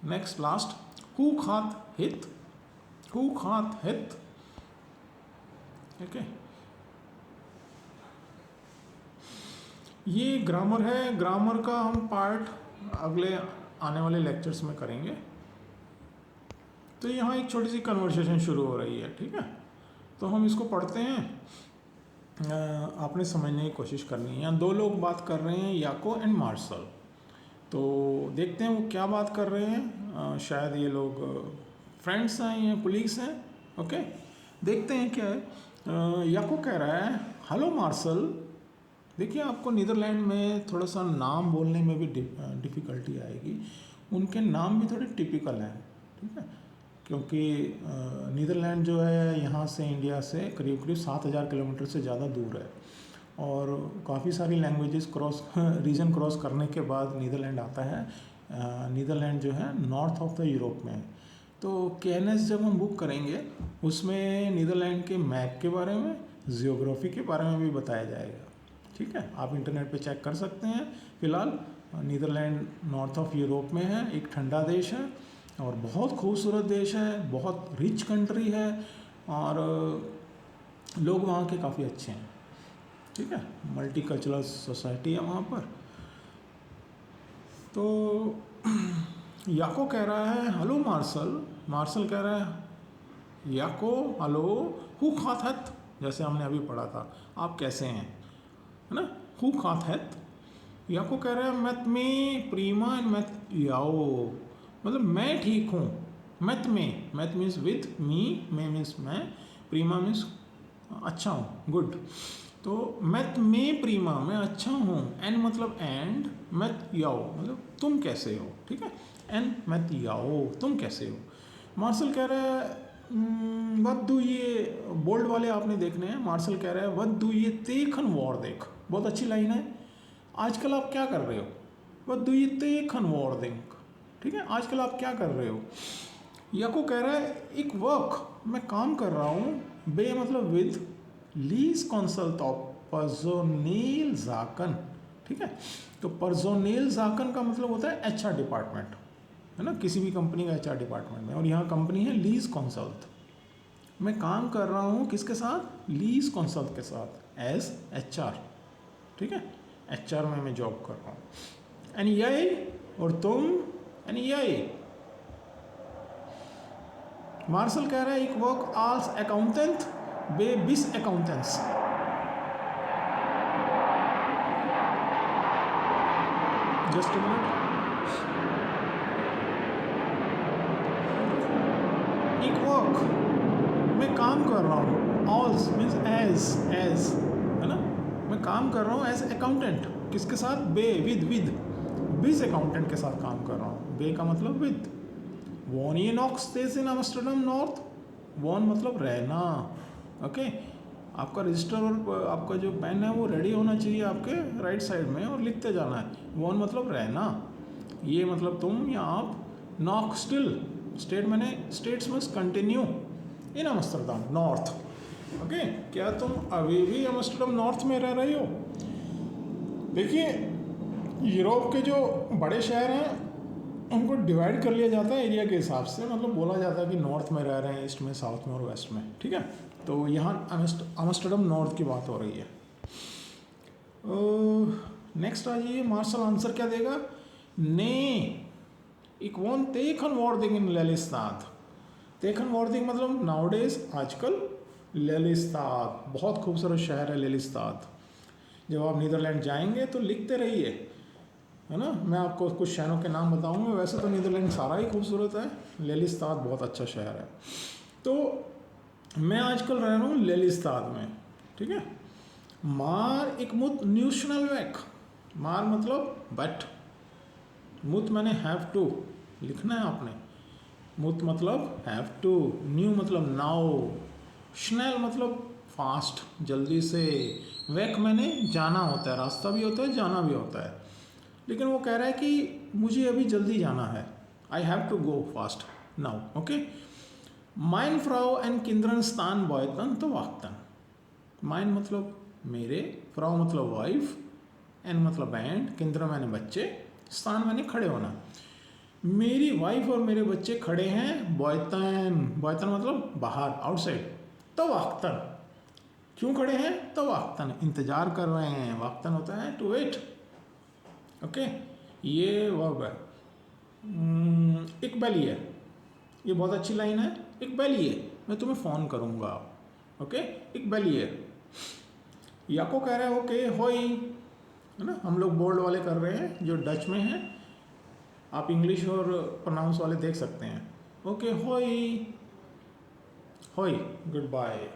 Next, last, hoe gaat het? Hoe gaat het? Okay. ये grammar है, grammar का हम part अगले आने वाले lectures में करेंगे। तो यहाँ एक छोटी सी कन्वर्सेशन शुरू हो रही है, ठीक है, तो हम इसको पढ़ते हैं, आपने समझने की कोशिश करनी है। यहाँ 2 लोग बात कर रहे हैं, याको एंड मार्शल। तो देखते हैं वो क्या बात कर रहे हैं। शायद ये लोग फ्रेंड्स हैं या पुलिस हैं, ओके, देखते हैं क्या है। याको कह रहा है हेलो मार्शल। देखिए आपको नीदरलैंड में थोड़ा सा नाम बोलने में भी डिफ़िकल्टी आएगी, उनके नाम भी थोड़े टिपिकल हैं, ठीक है, क्योंकि नीदरलैंड जो है यहाँ से इंडिया से करीब करीब 7,000 किलोमीटर से ज़्यादा दूर है, और काफ़ी सारी लैंग्वेजेस क्रॉस रीजन क्रॉस करने के बाद नीदरलैंड आता है। नीदरलैंड जो है नॉर्थ ऑफ द यूरोप में है। तो केएनएस जब हम बुक करेंगे उसमें नीदरलैंड के मैप के बारे में, जियोग्राफी के बारे में भी बताया जाएगा, ठीक है, आप इंटरनेट पे चेक कर सकते हैं। फिलहाल नीदरलैंड नॉर्थ ऑफ यूरोप में है, एक ठंडा देश है और बहुत खूबसूरत देश है, बहुत रिच कंट्री है, और लोग वहाँ के काफ़ी अच्छे हैं, ठीक है, मल्टी कल्चरल सोसाइटी है वहाँ पर। तो याको कह रहा है हेलो मार्शल, मार्शल कह रहा है याको हेलो, हु खात हेथ, जैसे हमने अभी पढ़ा था, आप कैसे हैं, है ना, हु खात हेथ। याको कह रहा है मैथ में प्रीमा एंड मैथ याओ, मतलब मैं ठीक हूँ, मैथ में, मैथ मीन्स विथ मी, मैं मीन्स मैं, प्रीमा मीन्स अच्छा हूँ, गुड। तो मैथ में प्रीमा, मैं अच्छा हूँ, एंड मतलब एंड, मैथ याओ मतलब तुम कैसे हो, ठीक है, एंड मैथ याओ तुम कैसे हो। मार्शल कह रहा है वट डू ये, बोल्ड वाले आपने देखने हैं। मार्शल कह रहा है वट डू ये तेखन वॉर देख, बहुत अच्छी लाइन है, आजकल आप क्या कर रहे हो, वट डू ये तेखन वॉर देख, ठीक है, आजकल आप क्या कर रहे हो। याको कह रहा है एक वर्क, मैं काम कर रहा हूँ, बे मतलब विद, लीज कंसल्ट ऑफ पर्सोनेल जाकन, ठीक है, तो पर्सोनेल जाकन का मतलब होता है एचआर डिपार्टमेंट, है ना, किसी भी कंपनी का एचआर डिपार्टमेंट में, और यहाँ कंपनी है लीज कंसल्ट। मैं काम कर रहा हूँ किसके साथ, लीज कंसल्ट के साथ, एज एचआर, ठीक है, एचआर में मैं जॉब कर रहा हूँ। एंड ये और तुम, एंड ये मार्शल कह रहा है एक वर्क आल्स अकाउंटेंट बे बिस अकाउंटेंट्स, जस्ट अ मिनट, एक वर्क, मैं काम काम कर रहा हूँ, ऑल्स मीन्स एज है ना, मैं काम कर रहा हूँ एज अकाउंटेंट, किसके साथ, बे विद बिज अकाउंटेंट के साथ काम कर रहा हूँ, बे का मतलब विद। वॉन ये नॉक्स स्टेज इन एम्स्टर्डम नॉर्थ, वॉन मतलब रहना, ओके। आपका रजिस्टर और आपका जो पेन है वो रेडी होना चाहिए आपके राइट साइड में और लिखते जाना है। वॉन मतलब रहना, ये मतलब तुम या आप। नॉक स्टिल, स्टेट मैंने states must continue in Amsterdam north, okay. क्या तुम अभी भी एम्स्टर्डम नॉर्थ में रह रहे हो? देखिए, यूरोप के जो बड़े शहर हैं उनको डिवाइड कर लिया जाता है एरिया के हिसाब से, मतलब बोला जाता है कि नॉर्थ में रह रहे हैं, ईस्ट में, साउथ में और वेस्ट में, ठीक है। तो यहाँ एम्स्टर्डम नॉर्थ की बात हो रही है। नेक्स्ट आ जाइए, मार्शल आंसर क्या देगा? ने ik woon tegenwoordig in Lelystad। tegenwoordig मतलब नाउडेज, आजकल। लेलिस्ताद बहुत खूबसूरत शहर है लेलिस्ताद। जब आप नीदरलैंड जाएंगे तो लिखते रहिए, है ना। मैं आपको कुछ शहरों के नाम बताऊंगा, वैसे तो नीदरलैंड सारा ही खूबसूरत है, लेलिस्ताद बहुत अच्छा शहर है। तो मैं आजकल रह रहा हूँ लेलिस्ताद में, ठीक है। मार एक मुत न्यूशनल वैक, मार मतलब बट, मुत मैंने हैव टू लिखना है आपने, मुत मतलब हैव टू, न्यू मतलब नाउ, स्नेल मतलब फास्ट जल्दी से, वैक मैंने जाना होता है, रास्ता भी होता है जाना भी होता है, लेकिन वो कह रहा है कि मुझे अभी जल्दी जाना है, I have to go fast now, okay. माइन फ्राउ एंड किंद्रन स्थान बॉयतन तो वाक्तन, माइन मतलब मेरे, फ्राउ मतलब वाइफ, एंड मतलब एंड, किंद्र मैंने बच्चे, स्थान मैंने खड़े होना। मेरी वाइफ और मेरे बच्चे खड़े हैं बॉयतन, बॉयतन मतलब बाहर, आउटसाइड। तो वाक्तन, क्यों खड़े हैं? तो वाक्तन इंतजार कर रहे हैं, वाक्तन होता है टू वेट, ओके। ये वर्ब है। इकबालिए, ये बहुत अच्छी लाइन है। इकबालिए, मैं तुम्हें फ़ोन करूँगा, ओके। इकबालिए, याको कह रहा है ओके होई, है ना। हम लोग बोल्ड वाले कर रहे हैं जो डच में है, आप इंग्लिश और प्रोनाउंस वाले देख सकते हैं। ओके होई, होई गुड बाय,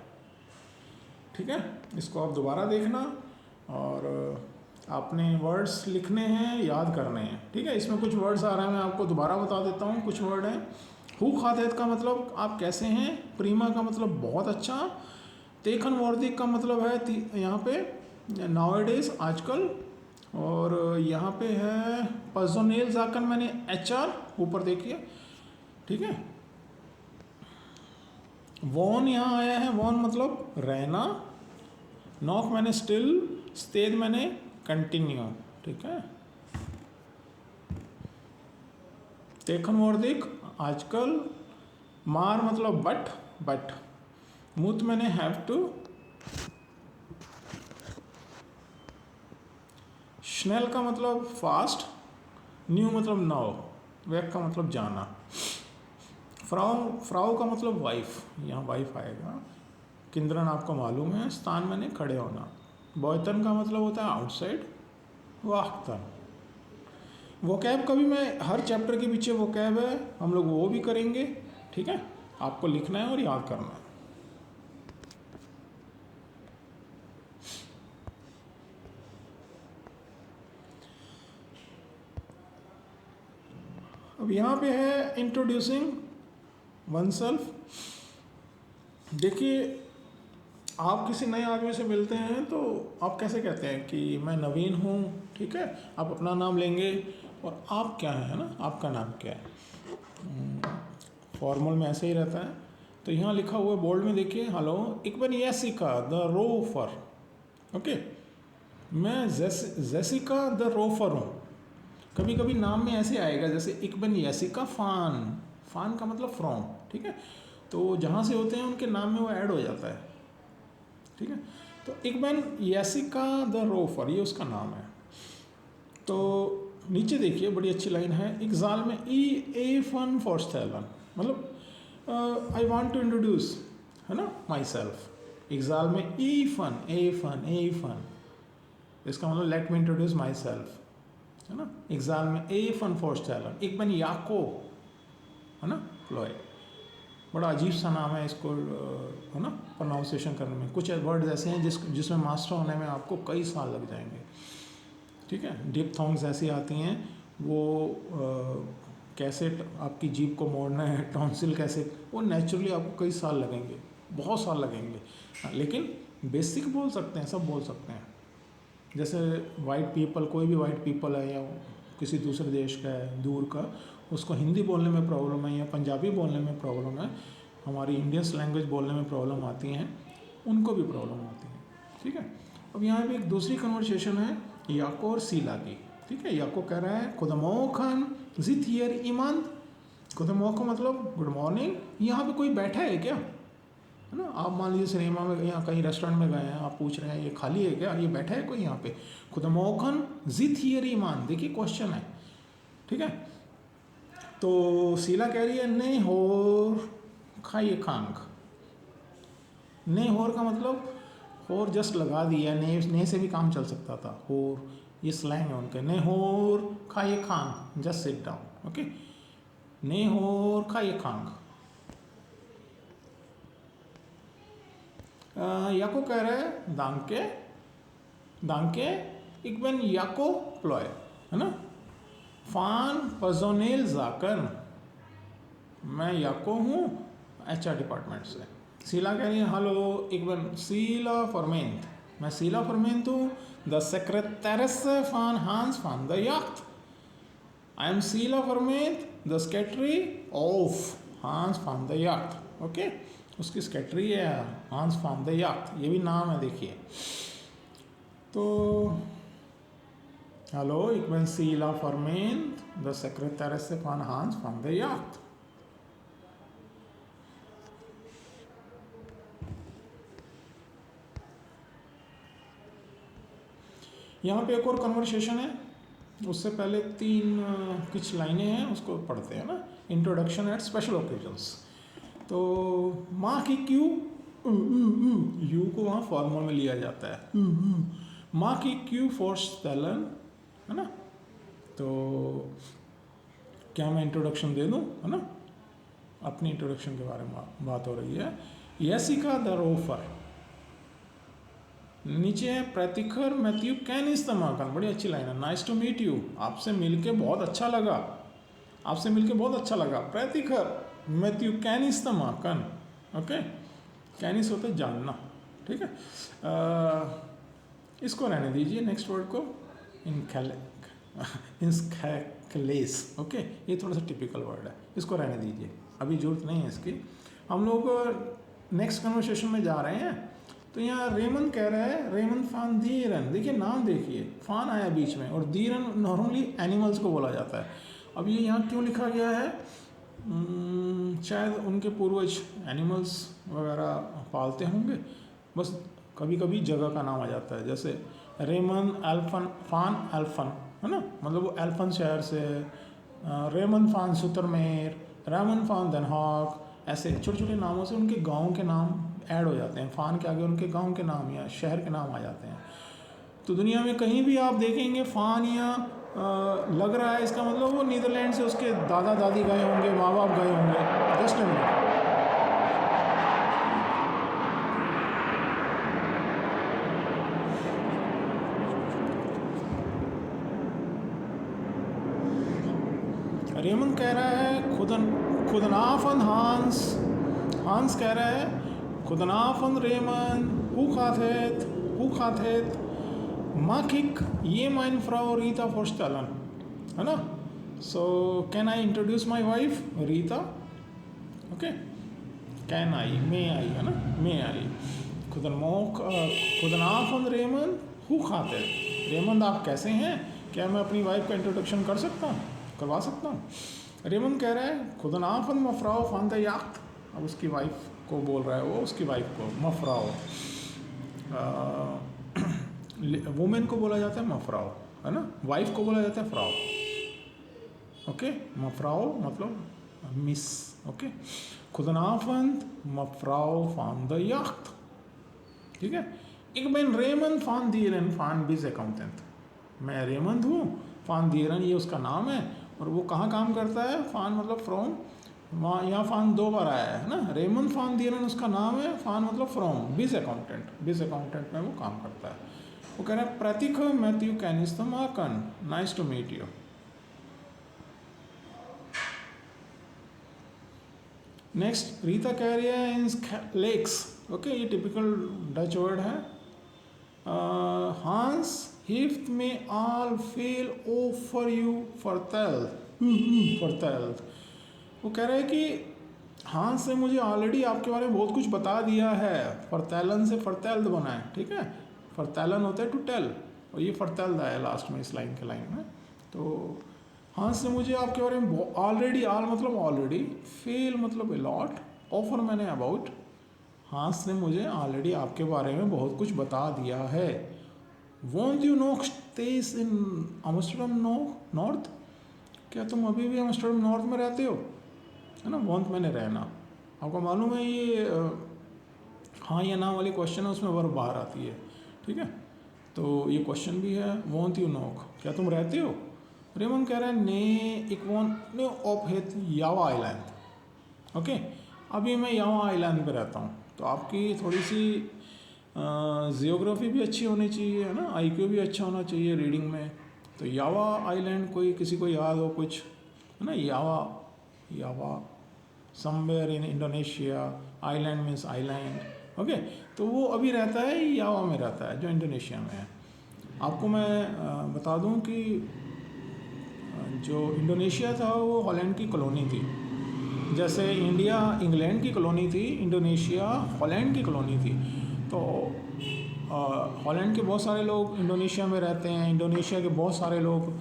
ठीक है। इसको आप दोबारा देखना और आपने वर्ड्स लिखने हैं, याद करने हैं, ठीक है। इसमें कुछ वर्ड्स आ रहे हैं, मैं आपको दोबारा बता देता हूँ। कुछ वर्ड हैं, हु खातेत का मतलब आप कैसे हैं, प्रीमा का मतलब बहुत अच्छा, तेखन वर्दिक का मतलब है यहाँ पे नाउअडेज आजकल, और यहाँ पे है पर्सोनेल जाकर मैंने एचआर, ऊपर देखिए, ठीक है। वॉन यहाँ आया है, वॉन मतलब रहना, नॉक मैंने स्टिल, स्टेज मैंने कंटिन्यू, ठीक है। तेखन वर्दिक आजकल, मार मतलब बट, मुत मैंने हैव टू, स्नेल का मतलब फास्ट, न्यू मतलब नाउ, वैक का मतलब जाना, फ्राउ का मतलब वाइफ, यहाँ वाइफ आएगा, किंद्रन आपको मालूम है, स्थान मैंने खड़े होना, बॉयतन का मतलब होता है आउटसाइड, वाक्तन। वोकैब का भी मैं हर चैप्टर के पीछे वोकैब है, हम लोग वो भी करेंगे, ठीक है। आपको लिखना है और याद करना है। अब यहाँ पे है इंट्रोड्यूसिंग वनसेल्फ। देखिए, आप किसी नए आदमी से मिलते हैं तो आप कैसे कहते हैं कि मैं नवीन हूँ, ठीक है। आप अपना नाम लेंगे और आप क्या है ना, आपका नाम क्या है। फॉर्मल में ऐसे ही रहता है। तो यहाँ लिखा हुआ है बोल्ड में देखिए, हेलो ik ben Jessica द रोफर, ओके। मैं जेसिका द रोफर हूँ। कभी कभी नाम में ऐसे आएगा जैसे ik ben Jessica फान, फान का मतलब फ्रॉम, ठीक है। तो जहाँ से होते हैं उनके नाम में वो ऐड हो जाता है, ठीक है। तो ik ben Jessica द रोफर, ये उसका नाम है। तो नीचे देखिए बड़ी अच्छी लाइन है, इग्जाल में ई ए फन फॉर्स्टेलन, मतलब आई वांट टू इंट्रोड्यूस, है ना, माई सेल्फ। इग्जाल में ई फन, ए फन, इसका मतलब let me introduce my self, है ना। इग्जाल में ए फन फॉर्स्टेलन, एक बन याको, है ना, फ्लोए। बड़ा अजीब सा नाम है इसको, है ना, प्रोनाउंसिएशन करने में। कुछ वर्ड ऐसे हैं जिसमें मास्टर होने में आपको कई साल लग जाएंगे, ठीक है। डिप्थोंग्स ऐसी आती हैं, वो कैसे आपकी जीभ को मोड़ना है, टॉन्सिल कैसे, वो नेचुरली आपको कई साल लगेंगे, बहुत साल लगेंगे। लेकिन बेसिक बोल सकते हैं, सब बोल सकते हैं। जैसे वाइट पीपल, कोई भी वाइट पीपल है या किसी दूसरे देश का है, दूर का, उसको हिंदी बोलने में प्रॉब्लम है या पंजाबी बोलने में प्रॉब्लम है, हमारी इंडियन लैंग्वेज बोलने में प्रॉब्लम आती हैं, उनको भी प्रॉब्लम आती है, ठीक है। अब यहाँ पे एक दूसरी कन्वर्सेशन है याको और सीला की, ठीक है। याको कह रहा है खुदमोखन जित हियर ईमान, खुदमोख मतलब गुड मॉर्निंग, यहाँ पे कोई बैठा है क्या, है ना। आप मान लीजिए सिनेमा में या कहीं रेस्टोरेंट में गए हैं, आप पूछ रहे हैं ये खाली है क्या, ये बैठा है कोई यहाँ पे, खुदमोखन जित हियर ईमान, देखिए क्वेश्चन है, ठीक है। तो सीला कह रही है ने होर खाइए खांग, ने होर का मतलब होर जस्ट लगा दिया, ने से भी काम चल सकता था, होर ये स्लैंग है उनके, ने होर खाइए खांग, जस्ट सिट डाउन, ओके, ने होर खाइए खांग। याको कह रहा है दांके दांके ik ben याको प्लॉय, है ना, फान पजोनेल जाकर, मैं याको हूँ HR डिपार्टमेंट से। सीला कह रही है हेलो ik ben सीला फॉर्मेंट, मैं सीला फॉर्मेंट हूँ द सेक्रेटरिस फान हांस फान द याcht, आई एम सीला फॉर्मेंट द सेक्रेटरी ऑफ हांस फान द याcht, ओके, उसकी सेक्रेटरी है हांस फान द याcht, ये भी नाम है देखिए। तो हेलो ik ben सीला फॉर्मेंट द सेक्रेटरिस फान हांस फान द याcht। यहाँ पे एक और कन्वर्सेशन है, उससे पहले कुछ लाइनें हैं, उसको पढ़ते हैं ना। Introduction at special occasions. तो माँ की क्यू, यू को वहाँ फॉर्मल में लिया जाता है, माँ की क्यू फॉर स्टेलन, है ना। तो क्या मैं इंट्रोडक्शन दे दूँ, है ना, अपनी इंट्रोडक्शन के बारे में बात हो रही है। यसिका द रोफर, नीचे है प्रतिखर मैथ्यू कैन इस्तेमाकन, बड़ी अच्छी लाइन है, नाइस टू मीट यू, आपसे मिलके बहुत अच्छा लगा, आपसे मिलके बहुत अच्छा लगा। प्रतिखर मैथ्यू कैन इस्तेमाकन, ओके, कैनिस होते जानना, ठीक है। इसको रहने दीजिए, नेक्स्ट वर्ड को इंस्कैलेस, ओके, ये थोड़ा सा टिपिकल वर्ड है, इसको रहने दीजिए, अभी जरूरत नहीं है इसकी। हम लोग नेक्स्ट कन्वर्सेशन में जा रहे हैं। तो यहाँ रेमन कह रहा है रेमन फान दीरन, देखिए नाम देखिए, फान आया बीच में, और दीरन नॉर्मली एनिमल्स को बोला जाता है। अब ये यहाँ क्यों लिखा गया है, शायद उनके पूर्वज एनिमल्स वगैरह पालते होंगे, बस कभी कभी जगह का नाम आ जाता है, जैसे रेमन एल्फन फान एल्फन, है ना, मतलब वो एल्फन शहर से, रेमन फान सुतरमेर, रेमन फान दनहॉक, ऐसे छोटे छोटे नामों से उनके गाँव के नाम ऐड हो जाते हैं, फान के आगे उनके गांव के नाम या शहर के नाम आ जाते हैं। तो दुनिया में कहीं भी आप देखेंगे फान या लग रहा है, इसका मतलब वो नीदरलैंड से उसके दादा दादी गए होंगे, माँ बाप गए होंगे। जस्ट अ मिनट, रेमन कह रहा है खुदनाफन हांस, हांस कह रहा है खुदनाफन रेमन हु gaat het mag ik je mijn vrouw Rita voorstellen, है ना। So can I introduce my wife Rita, okay, can I, may I, है ना, मे आई। खुदनाफन रेमन हु gaat het, रेमन आप कैसे हैं, क्या मैं अपनी वाइफ का इंट्रोडक्शन कर सकता हूँ, करवा सकता हूँ। रेमन कह रहा है खुदनाफन मफ्राओ फान द याcht, अब उसकी वाइफ को बोल रहा है वो, उसकी वाइफ को, मफ्राओ, वुमेन को बोला जाता है मफ्राओ, है ना, वाइफ को बोला जाता है फ्राओ, ओके। मफ्राओ मतलब मिस, ओके। खुदनाफंद मफ्राओ फान द याcht, ठीक है। ik ben रेमन फान दीरन फान बिज अकाउंटेंट, मैं रेमंद हूँ, फान दीरन ये उसका नाम है, और वो कहाँ काम करता है, फान मतलब फ्रॉम वहाँ यहाँ फान 2 बार आया है ना। रेमन फान दियरन उसका नाम है, फान मतलब फ्रॉम, बिज अकाउंटेंट में वो काम करता है। वो कह रहा है प्रतीक मैथ्यू कैनिस द मार्कन, nice to meet you. Next, Rita कह रही है इन लेक्स। ओके, ये टिपिकल डच वर्ड है। हांस हिफ्ट में ऑल फेल ओ फॉर यू फॉरटेल। वो कह रहे हैं कि हांस से मुझे ऑलरेडी आपके बारे में बहुत कुछ बता दिया है। फरतैलन से फरतैल्द बना है, ठीक है। फरतैलन होता है टू टेल, और ये फरतैल्द आया लास्ट में इस लाइन के लाइन में। तो हांस से मुझे आपके बारे में ऑलरेडी, ऑल मतलब ऑलरेडी, फेल मतलब अलॉट, ऑफर मैंने अबाउट। हांस ने मुझे ऑलरेडी आपके बारे में बहुत कुछ बता दिया है। वॉन्ट यू नो स्टेस इन अम्स्टरडम नॉर्थ, क्या तुम अभी भी अम्स्टरडम नॉर्थ में रहते हो, है ना। वॉन्ट मैंने रहना, आपको मालूम है ये हाँ या ना वाली क्वेश्चन है, उसमें वर्ब बाहर आती है, ठीक है। तो ये क्वेश्चन भी है, वॉन्ट यू नो, क्या तुम रहते हो। रेमन कह रहा है ने एक वॉन ने ऑफ हेथ यावा आइलैंड। ओके, अभी मैं यावा आइलैंड पे रहता हूँ। तो आपकी थोड़ी सी जियोग्राफी भी अच्छी होनी चाहिए, है ना, आईक्यू भी अच्छा होना चाहिए रीडिंग में। तो यावा आइलैंड कोई किसी को याद हो कुछ, है ना। यावा somewhere in Indonesia, island means island. Okay, तो वो अभी रहता है यावा में रहता है, जो इंडोनेशिया में है। आपको मैं बता दूं कि जो इंडोनेशिया था वो हॉलैंड की कॉलोनी थी। जैसे इंडिया इंग्लैंड की कॉलोनी थी, इंडोनेशिया हॉलैंड की कॉलोनी थी। तो हॉलैंड के बहुत सारे लोग इंडोनेशिया में रहते हैं, इंडोनेशिया के बहुत सारे लोग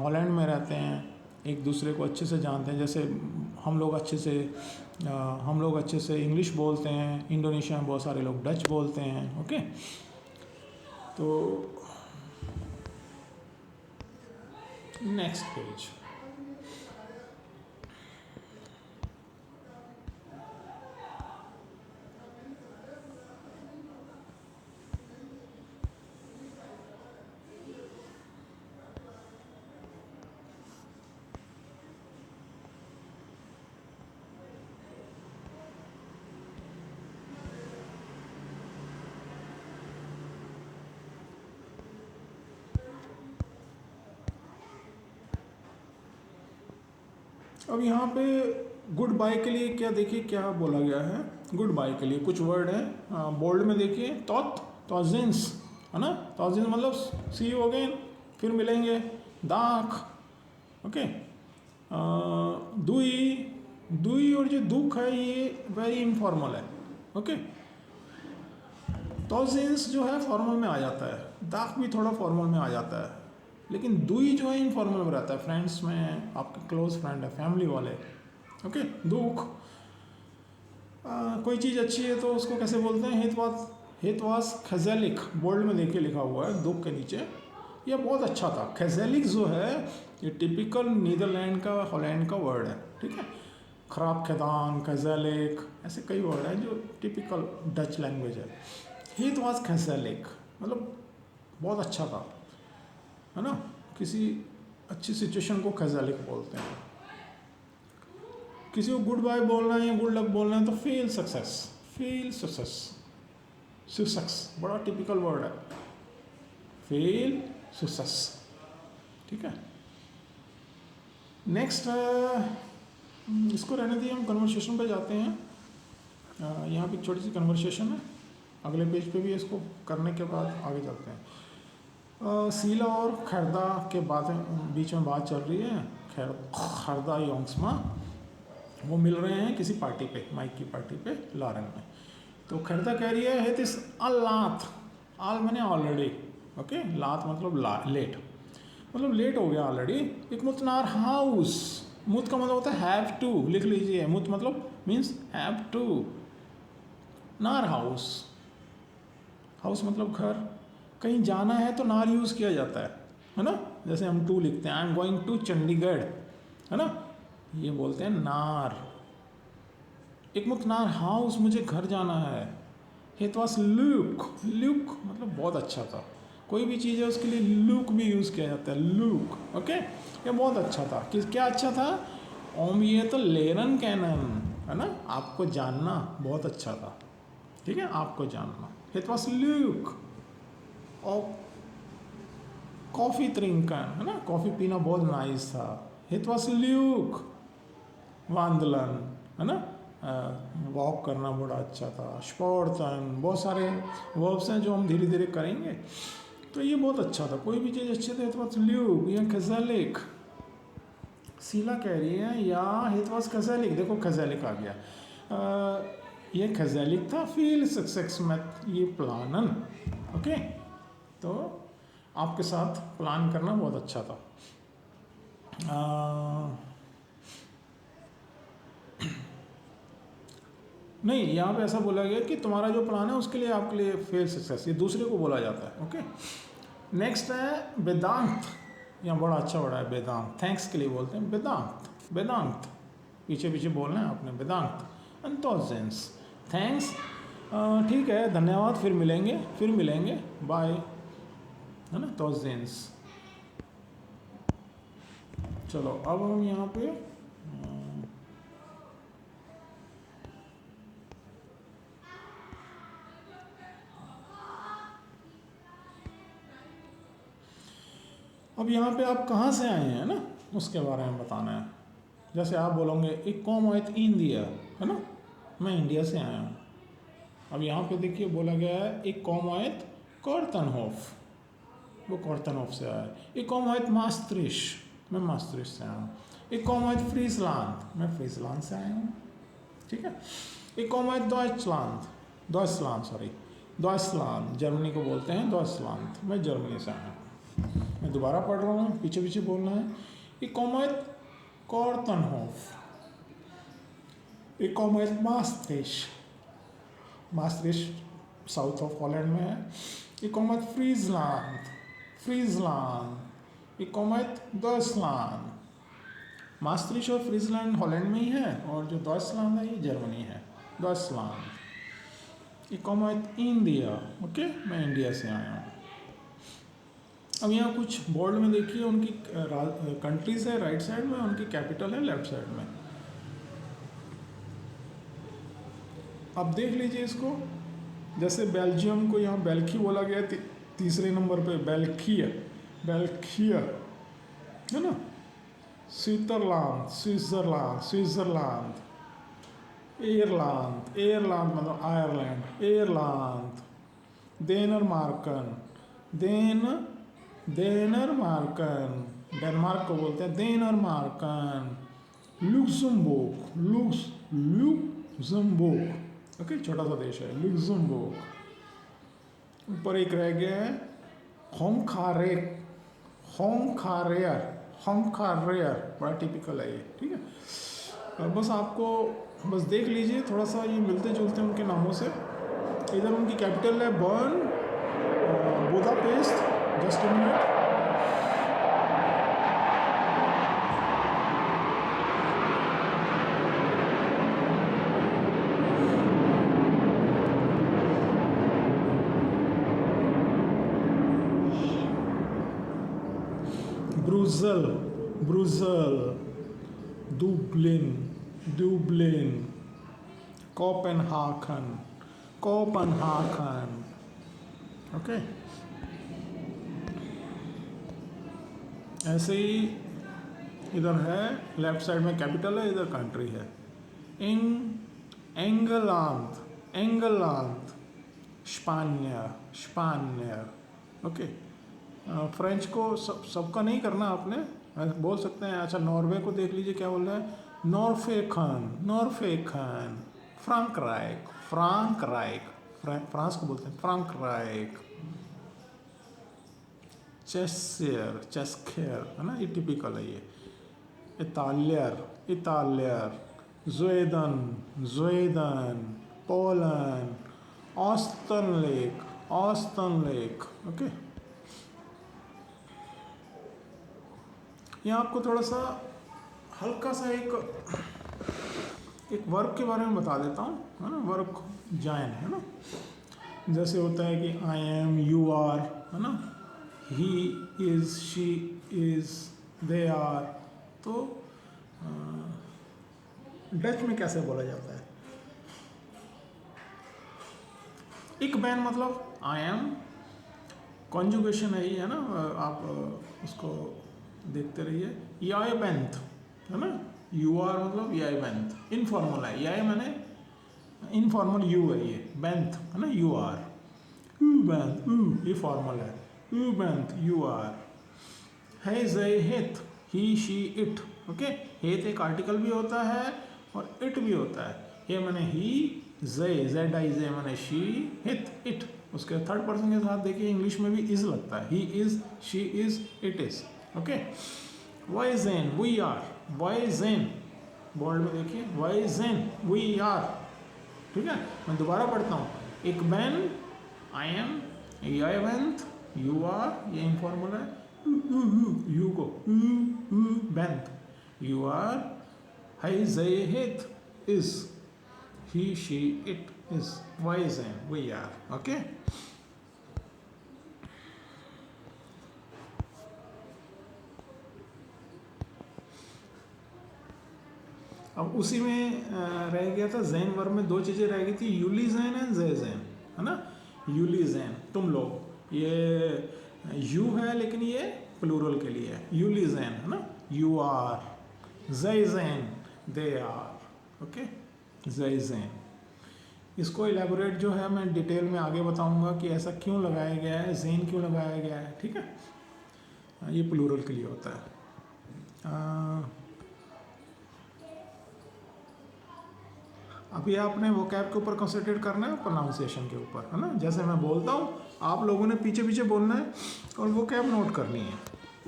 हॉलैंड में रहते हैं, एक दूसरे को अच्छे से जानते हैं। जैसे हम लोग अच्छे से इंग्लिश बोलते हैं, इंडोनेशिया में बहुत सारे लोग डच बोलते हैं। ओके, तो नेक्स्ट पेज। अब यहाँ पे गुड बाय के लिए क्या देखिए क्या बोला गया है। गुड बाय के लिए कुछ वर्ड है, बोल्ड में देखिए, तॉजिन्स, है ना। तॉजिन्स मतलब सी यू अगेन, फिर मिलेंगे। दाख, ओके। दुई और जो दुख है ये वेरी इनफॉर्मल है। ओके, तॉजिन्स जो है फॉर्मल में आ जाता है, दाख भी थोड़ा फॉर्मल में आ जाता है, लेकिन दुई जो है इनफॉर्मल में रहता है, फ्रेंड्स में, आपके क्लोज फ्रेंड है, फैमिली वाले। ओके, दुख, कोई चीज़ अच्छी है तो उसको कैसे बोलते हैं, हेतवास खजेलिक, बोल्ड में देखिए लिखा हुआ है दुख के नीचे। यह बहुत अच्छा था। खजेलिक जो है ये टिपिकल नीदरलैंड का, हॉलैंड का वर्ड है, ठीक है। खराब खेदान, खजेलिक, ऐसे कई वर्ड हैं जो टिपिकल डच लैंग्वेज है। हेतवास खजेलिक मतलब बहुत अच्छा था, है ना। किसी अच्छी सिचुएशन को खजालिक बोलते हैं। किसी को गुड बाय बोलना है या गुड लक बोलना है तो फेल सक्सेस, बड़ा टिपिकल वर्ड है, फेल सक्सेस, ठीक है। नेक्स्ट, इसको रहने दिए, हम कन्वर्सेशन पे जाते हैं। यहाँ पे छोटी सी कन्वर्सेशन है, अगले पेज पे भी इसको करने के बाद आगे चलते हैं। शीला और खरदा के बीच में बात चल रही है। खरदा योंग्समा वो मिल रहे हैं किसी पार्टी पे, माइक की पार्टी पे लारन में। तो खरदा कह रही है हेत इस अलात, आल मैंने ऑलरेडी, ओके, लात मतलब लेट, मतलब लेट हो गया ऑलरेडी। एक मुतनार हाउस, मुत का मतलब होता है हैव टू, लिख लीजिए। मुत मतलब मीन्स हैव टू, नार हाउस मतलब घर। कहीं जाना है तो नार यूज़ किया जाता है ना। जैसे हम टू लिखते हैं, I am going to Chandigarh, है ना, ये बोलते हैं नार। एक मुतनार हाउस, मुझे घर जाना है। इट वॉज लुक मतलब बहुत अच्छा था। कोई भी चीज़ है उसके लिए लुक भी यूज़ किया जाता है, लुक। ओके, ये बहुत अच्छा था। क्या अच्छा था, ओम ये तो लेरन कैनन है ना, आपको जानना बहुत अच्छा था, ठीक है, आपको जानना। इट वॉज ल्यूक और कॉफ़ी ट्रिंकन है ना, कॉफ़ी पीना बहुत नाइस था। इट वॉज ल्यूक वांदलन है ना, वॉक करना बड़ा अच्छा था। स्पोर्टन, बहुत सारे वर्ब्स हैं जो हम धीरे धीरे करेंगे, तो ये बहुत अच्छा था। कोई भी चीज़ अच्छी थी। इट वॉज ल्यूक या खजलिक, शीला कह रही है या इट वॉज खजलिक, देखो खजलिक आ गया। ये खजलिक था। फील सक्सेस में ये प्लानन। ओके, तो आपके साथ प्लान करना बहुत अच्छा था। नहीं, यहाँ पे ऐसा बोला गया कि तुम्हारा जो प्लान है उसके लिए आपके लिए फेल सक्सेस, ये दूसरे को बोला जाता है। ओके, नेक्स्ट है वेदांत। यहाँ बड़ा अच्छा वर्ड है वेदांत, थैंक्स के लिए बोलते हैं वेदांत। वेदांत पीछे पीछे बोलना है आपने, वेदांत। अंतोजेंस, थैंक्स, ठीक है, धन्यवाद, फिर मिलेंगे, बाय, है ना, तोजेंस। चलो अब हम यहाँ पे अब यहाँ पे आप कहाँ से आए हैं ना, उसके बारे में बताना है। जैसे आप बोलोगे एक कॉम आयत इंडिया, है ना, मैं इंडिया से आया हूँ। अब यहाँ पे देखिए बोला गया है एक कॉम आयत कॉर्तनहोफ, वो कॉर्तनहोफ से आया है। एक कॉम आयत मास्त्रिश, मैं मास्त्रिश से आया हूँ। एक कॉम आयत फ्रीजलैंड, मैं फ्रीजलैंड से आया हूँ, ठीक है। एक कॉम आयत डॉइचलैंड, जर्मनी को बोलते हैं डॉइचलैंड, मैं जर्मनी से आया हूँ। मैं दोबारा पढ़ रहा हूँ, पीछे पीछे बोलना है। एक कॉम आयत कॉर्तनहोफ, एक कॉम आयत मास्त्रिश साउथ ऑफ हॉलैंड में है। एक कॉम आयत फ्रीजलैंड, एक कॉम आयत डॉइचलैंड। मास्त्रिश और फ्रीजलैंड हॉलैंड में ही है, और जो डॉइचलैंड है ये जर्मनी है, डॉइचलैंड। एक कॉम आयत इंडिया, ओके, मैं इंडिया से आया हूँ। अब यहाँ कुछ बोर्ड में देखिए उनकी कंट्रीज है राइट साइड में, उनकी कैपिटल है लेफ्ट साइड में। अब देख लीजिए इसको, जैसे बेल्जियम को यहाँ बेल्खी बोला गया, तीसरे नंबर पे बेल्खिया है ना। स्विट्जरलैंड, एयरलैंड मतलब आयरलैंड, एयरलैंड। डेनमार्क को बोलते हैं डेनमार्कन। लुक्समबर्ग, ओके, छोटा सा देश है लुक्समबर्ग। ऊपर एक रह गया है होंकारेयर, बड़ा टिपिकल है ये, ठीक है। बस आपको बस देख लीजिए, थोड़ा सा ये मिलते जुलते हैं उनके नामों से। इधर उनकी कैपिटल है Bern, Budapest, just a minute. Brussels, Dublin, Copenhagen, okay. ऐसे ही इधर है लेफ्ट साइड में कैपिटल है, इधर कंट्री है। एंगलैंड, स्पानियर, ओके। फ्रेंच को सबका नहीं करना आपने, बोल सकते हैं। अच्छा, नॉर्वे को देख लीजिए क्या बोल रहा है, नॉर्फेखन, फ्रांकराइक, फ्रांस को बोलते हैं फ्रांकराइक। चेस्केयर है ना, ये टिपिकल है ये। इतालियर, ज्वेदन, पोलैंड, ऑस्टन लेक, ओके। यहाँ आपको थोड़ा सा हल्का सा एक वर्क के बारे में बता देता हूँ, है ना। वर्क जॉइन है ना, जैसे होता है कि आई एम, यू आर, है ना, he is, she is, they are. तो डच में कैसे बोला जाता है? इक बैन मतलब आई एम, कॉन्जुगेशन है ही है ना, आप उसको देखते रहिए। याय बेंथ है ना, यू आर मतलब याय बेंथ, इनफॉर्मल है, याय मैंने इनफॉर्मल यू है, ये बेंथ है ना, यू आर, यू बेंथ, यू ये फॉर्मल है, यू बेंथ यू आर। है जे हित, ही शी इट, ओके। हेत एक आर्टिकल भी होता है और इट भी होता है। ये मैंने ही, जे जेड आई जे मैंने शी, हित इट, उसके थर्ड पर्सन के साथ देखिए इंग्लिश में भी इज लगता है, he is, she is, it is, okay. वाई जेन वी आर, वाई जेन बोल्ड में देखिए, वाई जेन वी आर, ठीक है। मैं दोबारा पढ़ता हूँ, एक बैन आई एम, आई वेंथ, यू आर, ये इनफॉर्मल है, यू को बेंथ, यू आर, हाई जे हित इज, ही शी इट इज, वाई जेन वी आर, ओके। अब उसी में रह गया था जैन वर्ब में दो चीज़ें रह गई थी, यूली जैन एंड जे जैन, है ना। यूली जैन तुम लोग, ये यू है लेकिन ये प्लूरल के लिए है, यूली जैन है ना, यू आर, जे जैन दे आर, ओके, जे जैन। इसको इलेबोरेट जो है मैं डिटेल में आगे बताऊंगा कि ऐसा क्यों लगाया गया है, जैन क्यों लगाया गया है, ठीक है। ये प्लूरल के लिए होता है। अभी आपने वो कैब के ऊपर कंसंट्रेट करना है, प्रोनाउंसिएशन के ऊपर, है ना। जैसे मैं बोलता हूँ आप लोगों ने पीछे पीछे बोलना है और वो कैब नोट करनी है,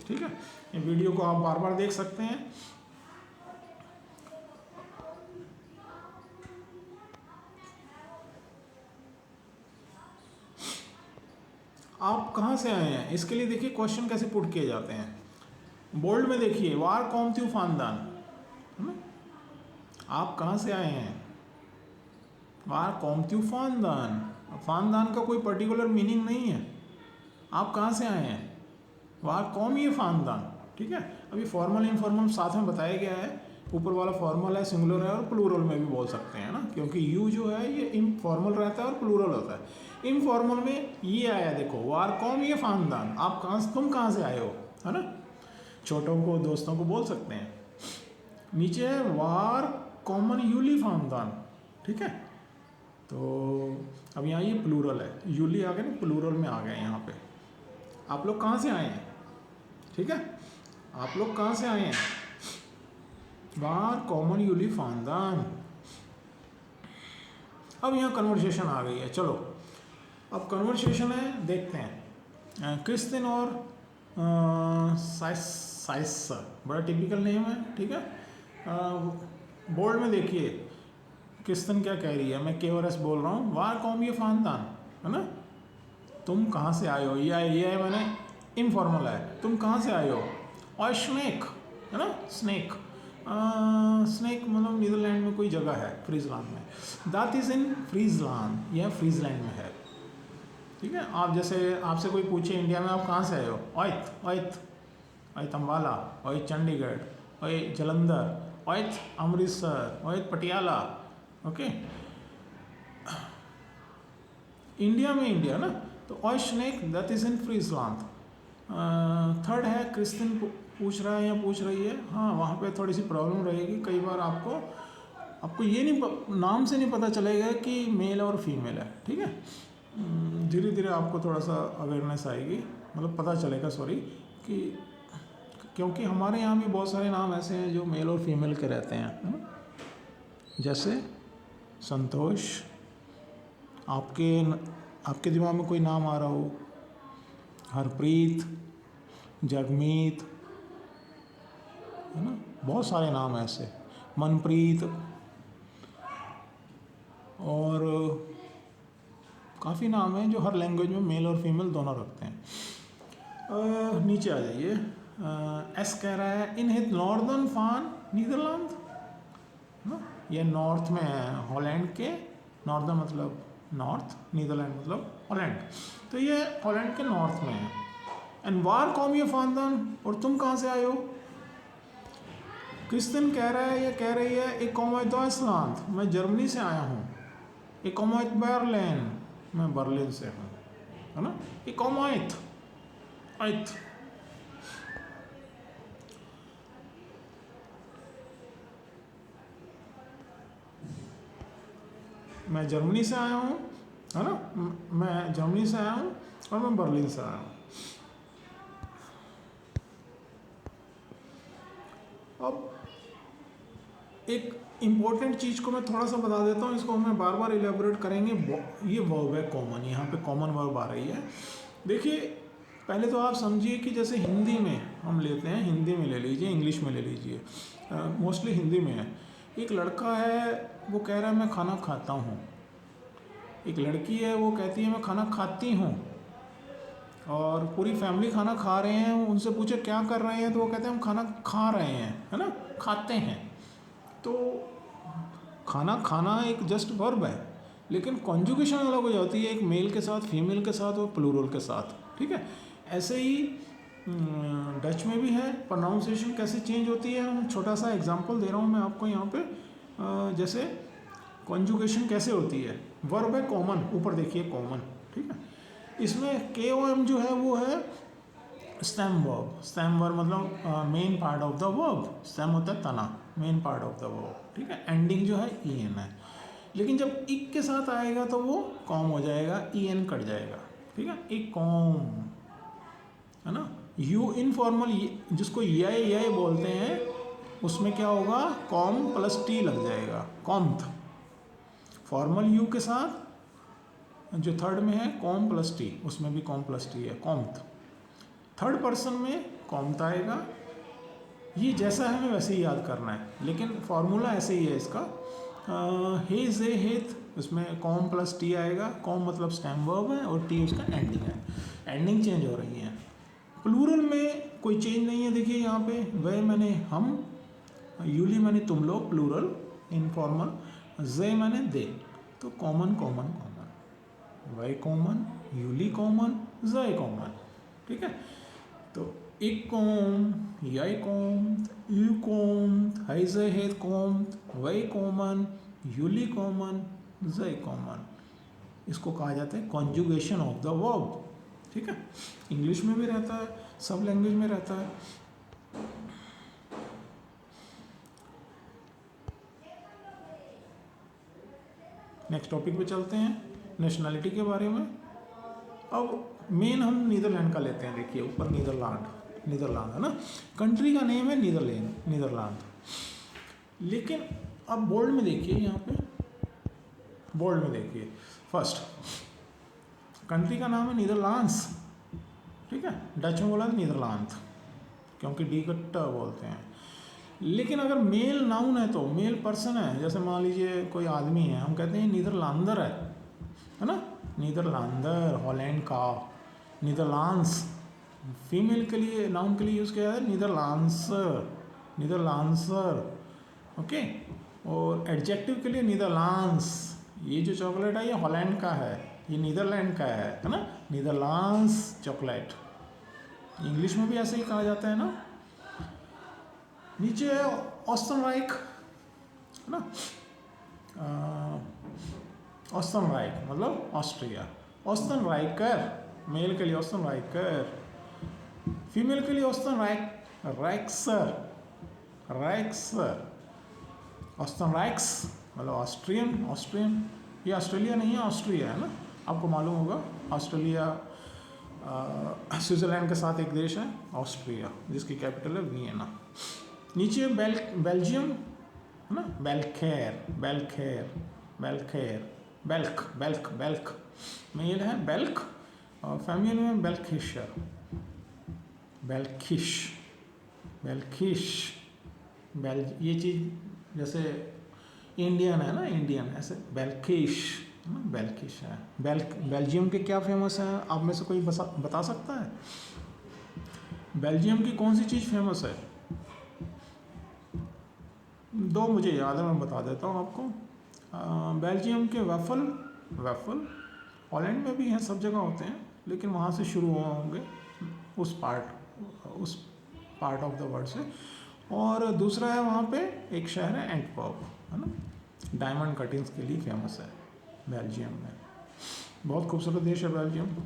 ठीक है। ये वीडियो को आप बार बार देख सकते हैं। आप कहाँ से आए हैं, इसके लिए देखिए क्वेश्चन कैसे पुट किए जाते हैं। बोल्ड में देखिए, वार कौम त्यू फानदान, है ना। आप कहाँ से आए हैं, वार कौम त्यू फानदान, फानदान का कोई पर्टिकुलर मीनिंग नहीं है, आप कहाँ से आए हैं, वार कौम ये फानदान, ठीक है। अभी फॉर्मल इनफॉर्मल साथ में बताया गया है, ऊपर वाला फॉर्मल है, सिंगुलर है और प्लूरल में भी बोल सकते हैं ना, क्योंकि यू जो है ये इनफॉर्मल रहता है और प्लूरल होता है। इनफॉर्मल में ये आया, देखो, वार कौम ये फानदान, आप तुम कहाँ से आए हो, है ना, छोटों को दोस्तों को बोल सकते हैं। नीचे है वार कॉमन यूली फानदान, ठीक है। तो अब यहाँ ये प्लूरल है, यूली आ गए ना, प्लूरल में आ गए यहाँ पे। आप लोग कहाँ से आए हैं, ठीक है, आप लोग कहाँ से आए हैं, वार कॉमन यूली फानदान। अब यहाँ कन्वर्सेशन आ गई है, चलो अब कन्वर्सेशन है, देखते हैं। क्रिस्टिन और साइस, बड़ा टिपिकल नेम है, ठीक है। बोर्ड में देखिए क्रिस्टिन क्या कह रही है, मैं के और एस बोल रहा हूँ, वार कौम ये फानदान, है ना, तुम कहाँ से आए हो, ये मैंने इनफॉर्मल है, तुम कहाँ से आए हो। और स्नेक है ना, स्नेक, स्नेक मतलब नीदरलैंड में कोई जगह है, फ्रीजलैंड में, दैट इज़ इन फ्रीजलैंड, यह फ्रीजलैंड में है, ठीक है। आप जैसे आपसे कोई पूछे इंडिया में आप कहाँ से आए हो, eight eight, eight Ambala, eight Chandigarh, eight Jalandhar, eight Amritsar, eight Patiala, okay. India में इंडिया ना, तो eight snake that is in Friesland. Third है, क्रिस्टिन पूछ रहा है या पूछ रही है, हाँ वहाँ पे थोड़ी सी प्रॉब्लम रहेगी, कई बार आपको ये नहीं, नाम से नहीं पता चलेगा कि मेल और फीमेल है, ठीक है। धीरे धीरे आपको थोड़ा सा अवेयरनेस आएगी, मतलब पता चलेगा, सॉरी, कि क्योंकि हमारे यहाँ भी बहुत सारे नाम ऐसे हैं जो मेल और फीमेल के रहते हैं, है ना? जैसे संतोष, आपके दिमाग में कोई नाम आ रहा हो, हरप्रीत, जगमीत, है ना, बहुत सारे नाम ऐसे, मनप्रीत, और काफ़ी नाम हैं जो हर लैंग्वेज में मेल और फीमेल दोनों रखते हैं। नीचे आ जाइए, एस कह रहा है इन हित नॉर्दर्न फान नीदरलैंड, ना, ये नॉर्थ में है, हॉलैंड के, नॉर्दर्न मतलब नॉर्थ, नीदरलैंड मतलब हॉलैंड, तो ये हॉलैंड के नॉर्थ में है। एंड वार कौम ये फानदान, और तुम कहाँ से आए हो। क्रिस्टन कह रहा है या कह रही है एक komme Deutschland, मैं जर्मनी से आया हूँ। एक komme Berlin, मैं बर्लिन से हूँ, है ना। एक komme आइत, मैं जर्मनी से आया हूँ, है ना। मैं जर्मनी से आया हूँ और मैं बर्लिन से आया हूँ। अब एक इम्पोर्टेंट चीज़ को मैं थोड़ा सा बता देता हूँ, इसको हमें बार बार इलेबोरेट करेंगे। ये वर्ब है कॉमन, यहाँ पे कॉमन वर्ब आ रही है। देखिए पहले तो आप समझिए कि जैसे हिंदी में हम लेते हैं, हिंदी में ले लीजिए, इंग्लिश में ले लीजिए, मोस्टली हिंदी में है। एक लड़का है वो कह रहा है मैं खाना खाता हूँ, एक लड़की है वो कहती है मैं खाना खाती हूँ, और पूरी फैमिली खाना खा रहे हैं। उनसे पूछे क्या कर रहे हैं तो वो कहते हैं हम खाना खा रहे हैं, है ना, खाते हैं। तो खाना खाना एक जस्ट वर्ब है, लेकिन कॉन्जुगेशन अलग हो जाती है, एक मेल के साथ, फीमेल के साथ और प्लूरल के साथ, ठीक है। ऐसे ही डच में भी है, प्रोनाउंसिएशन कैसे चेंज होती है। हम छोटा सा एग्जांपल दे रहा हूँ मैं आपको यहाँ पे, जैसे कॉन्जुगेशन कैसे होती है। वर्ब है कॉमन, ऊपर देखिए कॉमन, ठीक है। इसमें KOM जो है वो है स्टेम वर्ब। स्टेम वर्ब मतलब main part of the verb. Stem होता है तना, main part of the verb, ठीक है। एंडिंग जो है EN है, लेकिन जब इक के साथ आएगा तो वो कॉम हो जाएगा, EN कट जाएगा, ठीक है। एक कॉम, है ना। यू इनफॉर्मल जिसको ये बोलते हैं, उसमें क्या होगा, कॉम प्लस T लग जाएगा, कॉम्थ। फॉर्मल यू के साथ जो थर्ड में है कॉम प्लस T, उसमें भी कॉम प्लस T है, कॉम्थ। थर्ड पर्सन में कॉम्थ आएगा। ये जैसा है हमें वैसे ही याद करना है, लेकिन फॉर्मूला ऐसे ही है इसका। हेज ए हेथ, उसमें कॉम प्लस T आएगा। कॉम मतलब स्टेम वर्ब है और T उसका एंडिंग है। एंडिंग चेंज हो रही है। प्लूरल में कोई चेंज नहीं है। देखिए यहाँ पे वह मैंने हम, यूली मैंने तुम लोग, प्लूरल इनफॉर्मल, जे मैंने दे, तो कॉमन कॉमन कॉमन, वह कॉमन, यूली कॉमन, जे कॉमन, ठीक है। तो ik komt, jij komt, u komt, hij ze het komt, wij komen, jullie komen, zij komen। इसको कहा जाता है कॉन्जुगेशन ऑफ द वर्ब, ठीक है। इंग्लिश में भी रहता है, सब लैंग्वेज में रहता है। नेक्स्ट टॉपिक पे चलते हैं, नेशनैलिटी के बारे में। अब मेन हम नीदरलैंड का लेते हैं। देखिए ऊपर नीदरलैंड है ना, कंट्री का नेम है नीदरलैंड। लेकिन अब बोल्ड में देखिए, यहाँ पे बोल्ड में देखिए, फर्स्ट कंट्री का नाम है नीदरलैंड्स, ठीक है। डच में बोला नीदरलैंड, क्योंकि डी का ट बोलते हैं। लेकिन अगर मेल नाउन है तो, मेल पर्सन है, जैसे मान लीजिए कोई आदमी है, हम कहते हैं नीदरलैंडर है ना, नीदरलैंडर, हॉलैंड का, नीदरलैंड्स। फीमेल के लिए, नाउन के लिए यूज़ किया है नीदरलैंड्सर, ओके। और एडजेक्टिव के लिए नीदरलैंड्स। ये जो चॉकलेट है ये हॉलैंड का है, ये नीदरलैंड का है ना, नीदरलैंड्स चॉकलेट। इंग्लिश में भी ऐसे ही कहा जाता है ना। नीचे है ऑस्टनराइक, है ना, ऑस्टनराइक मतलब ऑस्ट्रिया। ऑस्टनराइकर, मेल के लिए ऑस्टनराइकर, फीमेल के लिए ऑस्टनराइक्सर, ऑस्टनराइक्स मतलब ऑस्ट्रियन। ये ऑस्ट्रेलिया नहीं है, ऑस्ट्रिया है ना, आपको मालूम होगा। ऑस्ट्रेलिया स्विट्ज़रलैंड के साथ एक देश है ऑस्ट्रिया, जिसकी कैपिटल है वियना। नीचे बेल्जियम है ना, बेल्क मेल है बेल्क, और फीमेल में बेल्किश। ये चीज़ जैसे इंडियन है ना, इंडियन, ऐसे बेल्किश है ना, बेल्किश है। बेल्जियम के क्या फेमस है, आप में से कोई बता सकता है? बेल्जियम की कौन सी चीज़ फेमस है? दो मुझे याद है, मैं बता देता हूँ आपको। बेल्जियम के वैफल हॉलैंड में भी हैं, सब जगह होते हैं, लेकिन वहाँ से शुरू हुए होंगे, उस पार्ट ऑफ द वर्ल्ड से। और दूसरा है वहाँ पे एक शहर है एंटवर्प, है ना, डायमंड कटिंग्स के लिए फेमस है बेल्जियम में। बहुत खूबसूरत देश है बेल्जियम,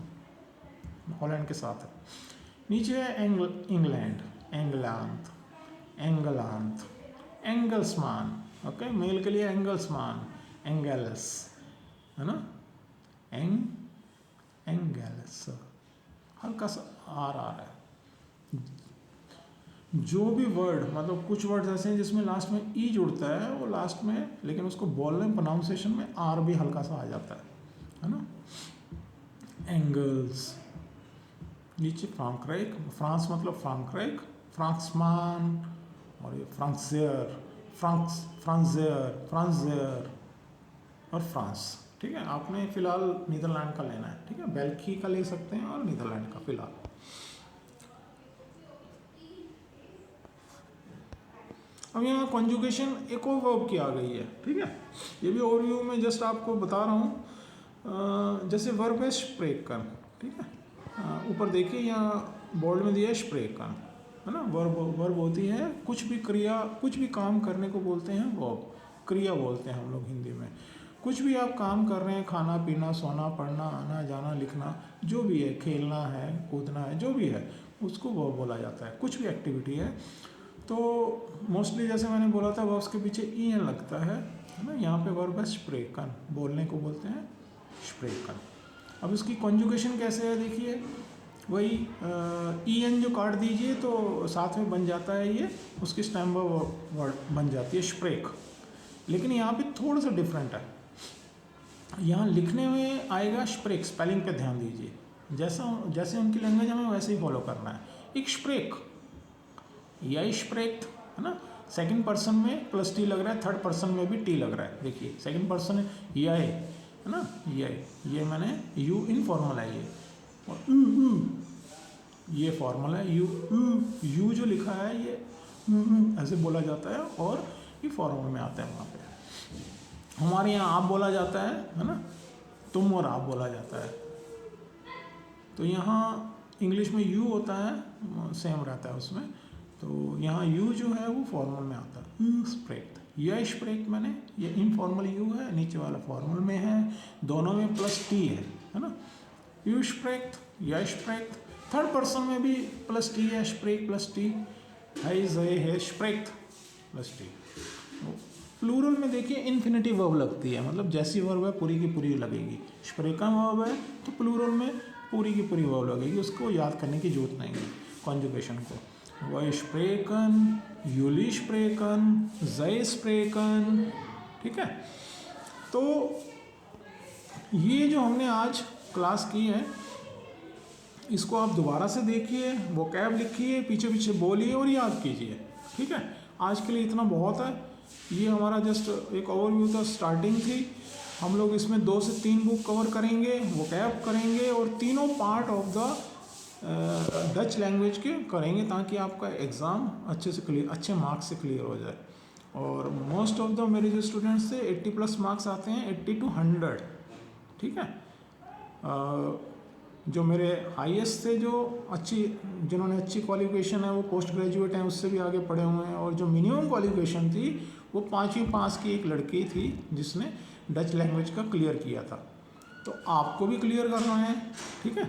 हॉलैंड के साथ है। नीचे है इंग्लैंड, एंगलांत, एंगल्समान, ओके, मेल के लिए एंगल्समान, एंगल्स, है ना, एंगल्स, हल्का सा आर आ रहा है। जो भी वर्ड, मतलब कुछ वर्ड्स ऐसे हैं जिसमें लास्ट में ई जुड़ता है वो लास्ट में, लेकिन उसको बोलने प्रोनाउंसिएशन में आर भी हल्का सा आ जाता है ना। एंगल्स। नीचे फ्रांक्राइक, फ्रांस मतलब फ्रांक्राइक, फ्रांक्समान, और ये फ्रांक्सियर, फ्रांसजेयर और फ्रांस। ठीक है, आपने फिलहाल नीदरलैंड का लेना है, ठीक है, बेल्गी का ले सकते हैं और नीदरलैंड का फिलहाल। अब यहाँ कॉन्जुगेशन एक और वर्ब की आ गई है, ठीक है, ये भी ओवरव्यू में जस्ट आपको बता रहा हूँ। जैसे वर्ब है स्प्रेकन, ठीक है, ऊपर देखिए यहाँ बोल्ड में दिया है स्प्रेकन, है ना। वर्ब होती है कुछ भी क्रिया, कुछ भी काम करने को बोलते हैं वर्ब, क्रिया बोलते हैं हम लोग हिंदी में। कुछ भी आप काम कर रहे हैं, खाना पीना, सोना, पढ़ना, आना जाना, लिखना, जो भी है, खेलना है, कूदना है, जो भी है, उसको वर्ब बोला जाता है। कुछ भी एक्टिविटी है तो मोस्टली जैसे मैंने बोला था वर्ब्स के पीछे ई एन लगता है ना। यहाँ पे वर्ब है स्प्रेकन, बोलने को बोलते हैं स्प्रेकन। अब इसकी कॉन्जुगेशन कैसे है देखिए, वही ई एन जो काट दीजिए तो साथ में बन जाता है ये, उसकी स्टेम वर्ड बन जाती है स्प्रेक। लेकिन यहाँ पे थोड़ा सा डिफरेंट है, यहाँ लिखने में आएगा स्प्रेक, स्पेलिंग पे ध्यान दीजिए, जैसे उनकी लैंग्वेज हमें वैसे ही फॉलो करना है। एक स्प्रेक, या स्प्रेक्ट, है ना, सेकंड पर्सन में प्लस टी लग रहा है, थर्ड पर्सन में भी टी लग रहा है। देखिए सेकंड पर्सन है ना, ये मैंने यू इनफॉर्मल है ये, और ये फॉर्मल है। यू जो लिखा है ये ऐसे बोला जाता है, और ये फॉर्मल में आता है। वहाँ पे हमारे यहाँ आप बोला जाता है ना, तुम और आप बोला जाता है। तो यहाँ इंग्लिश में यू होता है, सेम रहता है उसमें। तो यहाँ यू जो है वो फॉर्मल में आता है, स्प्रेक्ट। यह स्प्रेक्ट मैंने, ये इनफॉर्मल यू है, नीचे वाला फॉर्मल में है, दोनों में प्लस टी है ना। यू स्प्रेक्ट, या स्प्रेक्ट, थर्ड पर्सन में भी प्लस टी है, स्प्रेक प्लस टी है, स्प्रेक्ट प्लस टी। प्लूरल में देखिए इन्फिनिटिव वर्ब लगती है, मतलब जैसी वर्ब है पूरी की पूरी लगेगी। स्प्रेकन वर्ब है तो प्लूरल में पूरी की पूरी वर्ब लगेगी, उसको याद करने की जरूरत नहीं है कॉन्जुगेशन को। वह स्प्रेकन, यूली स्प्रेकन, जय स्प्रेकन, ठीक है। तो ये जो हमने आज क्लास की है, इसको आप दोबारा से देखिए, वोकैब लिखिए, पीछे पीछे बोलिए और याद कीजिए, ठीक है। आज के लिए इतना बहुत है। ये हमारा जस्ट एक ओवरव्यू था, स्टार्टिंग थी। हम लोग इसमें 2 से 3 बुक कवर करेंगे, वोकैब करेंगे, और तीनों part of the Dutch language के करेंगे, ताकि आपका एग्ज़ाम अच्छे से क्लियर, अच्छे मार्क्स से क्लियर हो जाए। और मोस्ट ऑफ द मेरे जो स्टूडेंट्स थे 80+ मार्क्स आते हैं, 80 to 100, ठीक है। जो मेरे हाईएस्ट थे, जो जिन्होंने अच्छी क्वालिफिकेशन है, वो पोस्ट ग्रेजुएट हैं, उससे भी आगे पढ़े हुए हैं। और जो मिनिमम क्वालिफिकेशन थी वो 5वीं पास की एक लड़की थी जिसने डच लैंग्वेज का क्लियर किया था। तो आपको भी क्लियर करना है, ठीक है,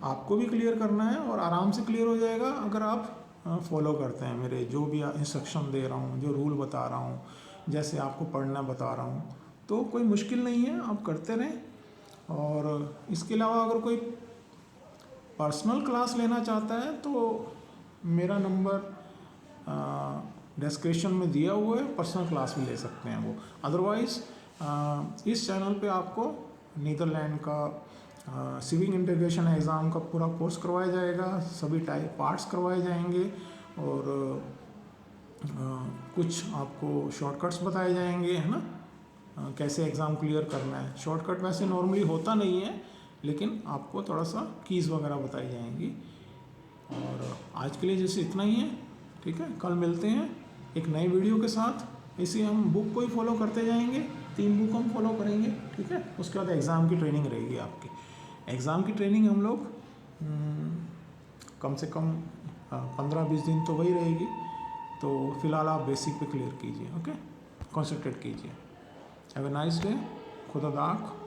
आपको भी क्लियर करना है, और आराम से क्लियर हो जाएगा अगर आप फॉलो करते हैं मेरे जो भी इंस्ट्रक्शन दे रहा हूँ, जो रूल बता रहा हूँ, जैसे आपको पढ़ना बता रहा हूँ। तो कोई मुश्किल नहीं है, आप करते रहें। और इसके अलावा अगर कोई पर्सनल क्लास लेना चाहता है तो मेरा नंबर डिस्क्रिप्शन में दिया हुआ है, पर्सनल क्लास भी ले सकते हैं वो। अदरवाइज़ इस चैनल पे आपको नीदरलैंड का सिविक इंटीग्रेशन एग्ज़ाम का पूरा कोर्स करवाया जाएगा, सभी टाइप पार्ट्स करवाए जाएंगे, और कुछ आपको शॉर्टकट्स बताए जाएंगे, है ना, कैसे एग्ज़ाम क्लियर करना है। शॉर्टकट वैसे नॉर्मली होता नहीं है, लेकिन आपको थोड़ा सा कीज़ वगैरह बताई जाएंगी। और आज के लिए जैसे इतना ही है, ठीक है। कल मिलते हैं एक नई वीडियो के साथ। इसे हम बुक को ही फॉलो करते जाएंगे, 3 बुक हम फॉलो करेंगे, ठीक है। उसके बाद एग्ज़ाम की ट्रेनिंग रहेगी आपकी। एग्ज़ाम की ट्रेनिंग हम लोग कम से कम 15-20 दिन तो वही रहेगी। तो फिलहाल आप बेसिक पे क्लियर कीजिए, ओके, कॉन्सेंट्रेट कीजिए। हैव अ नाइस डे, खुदा दाक।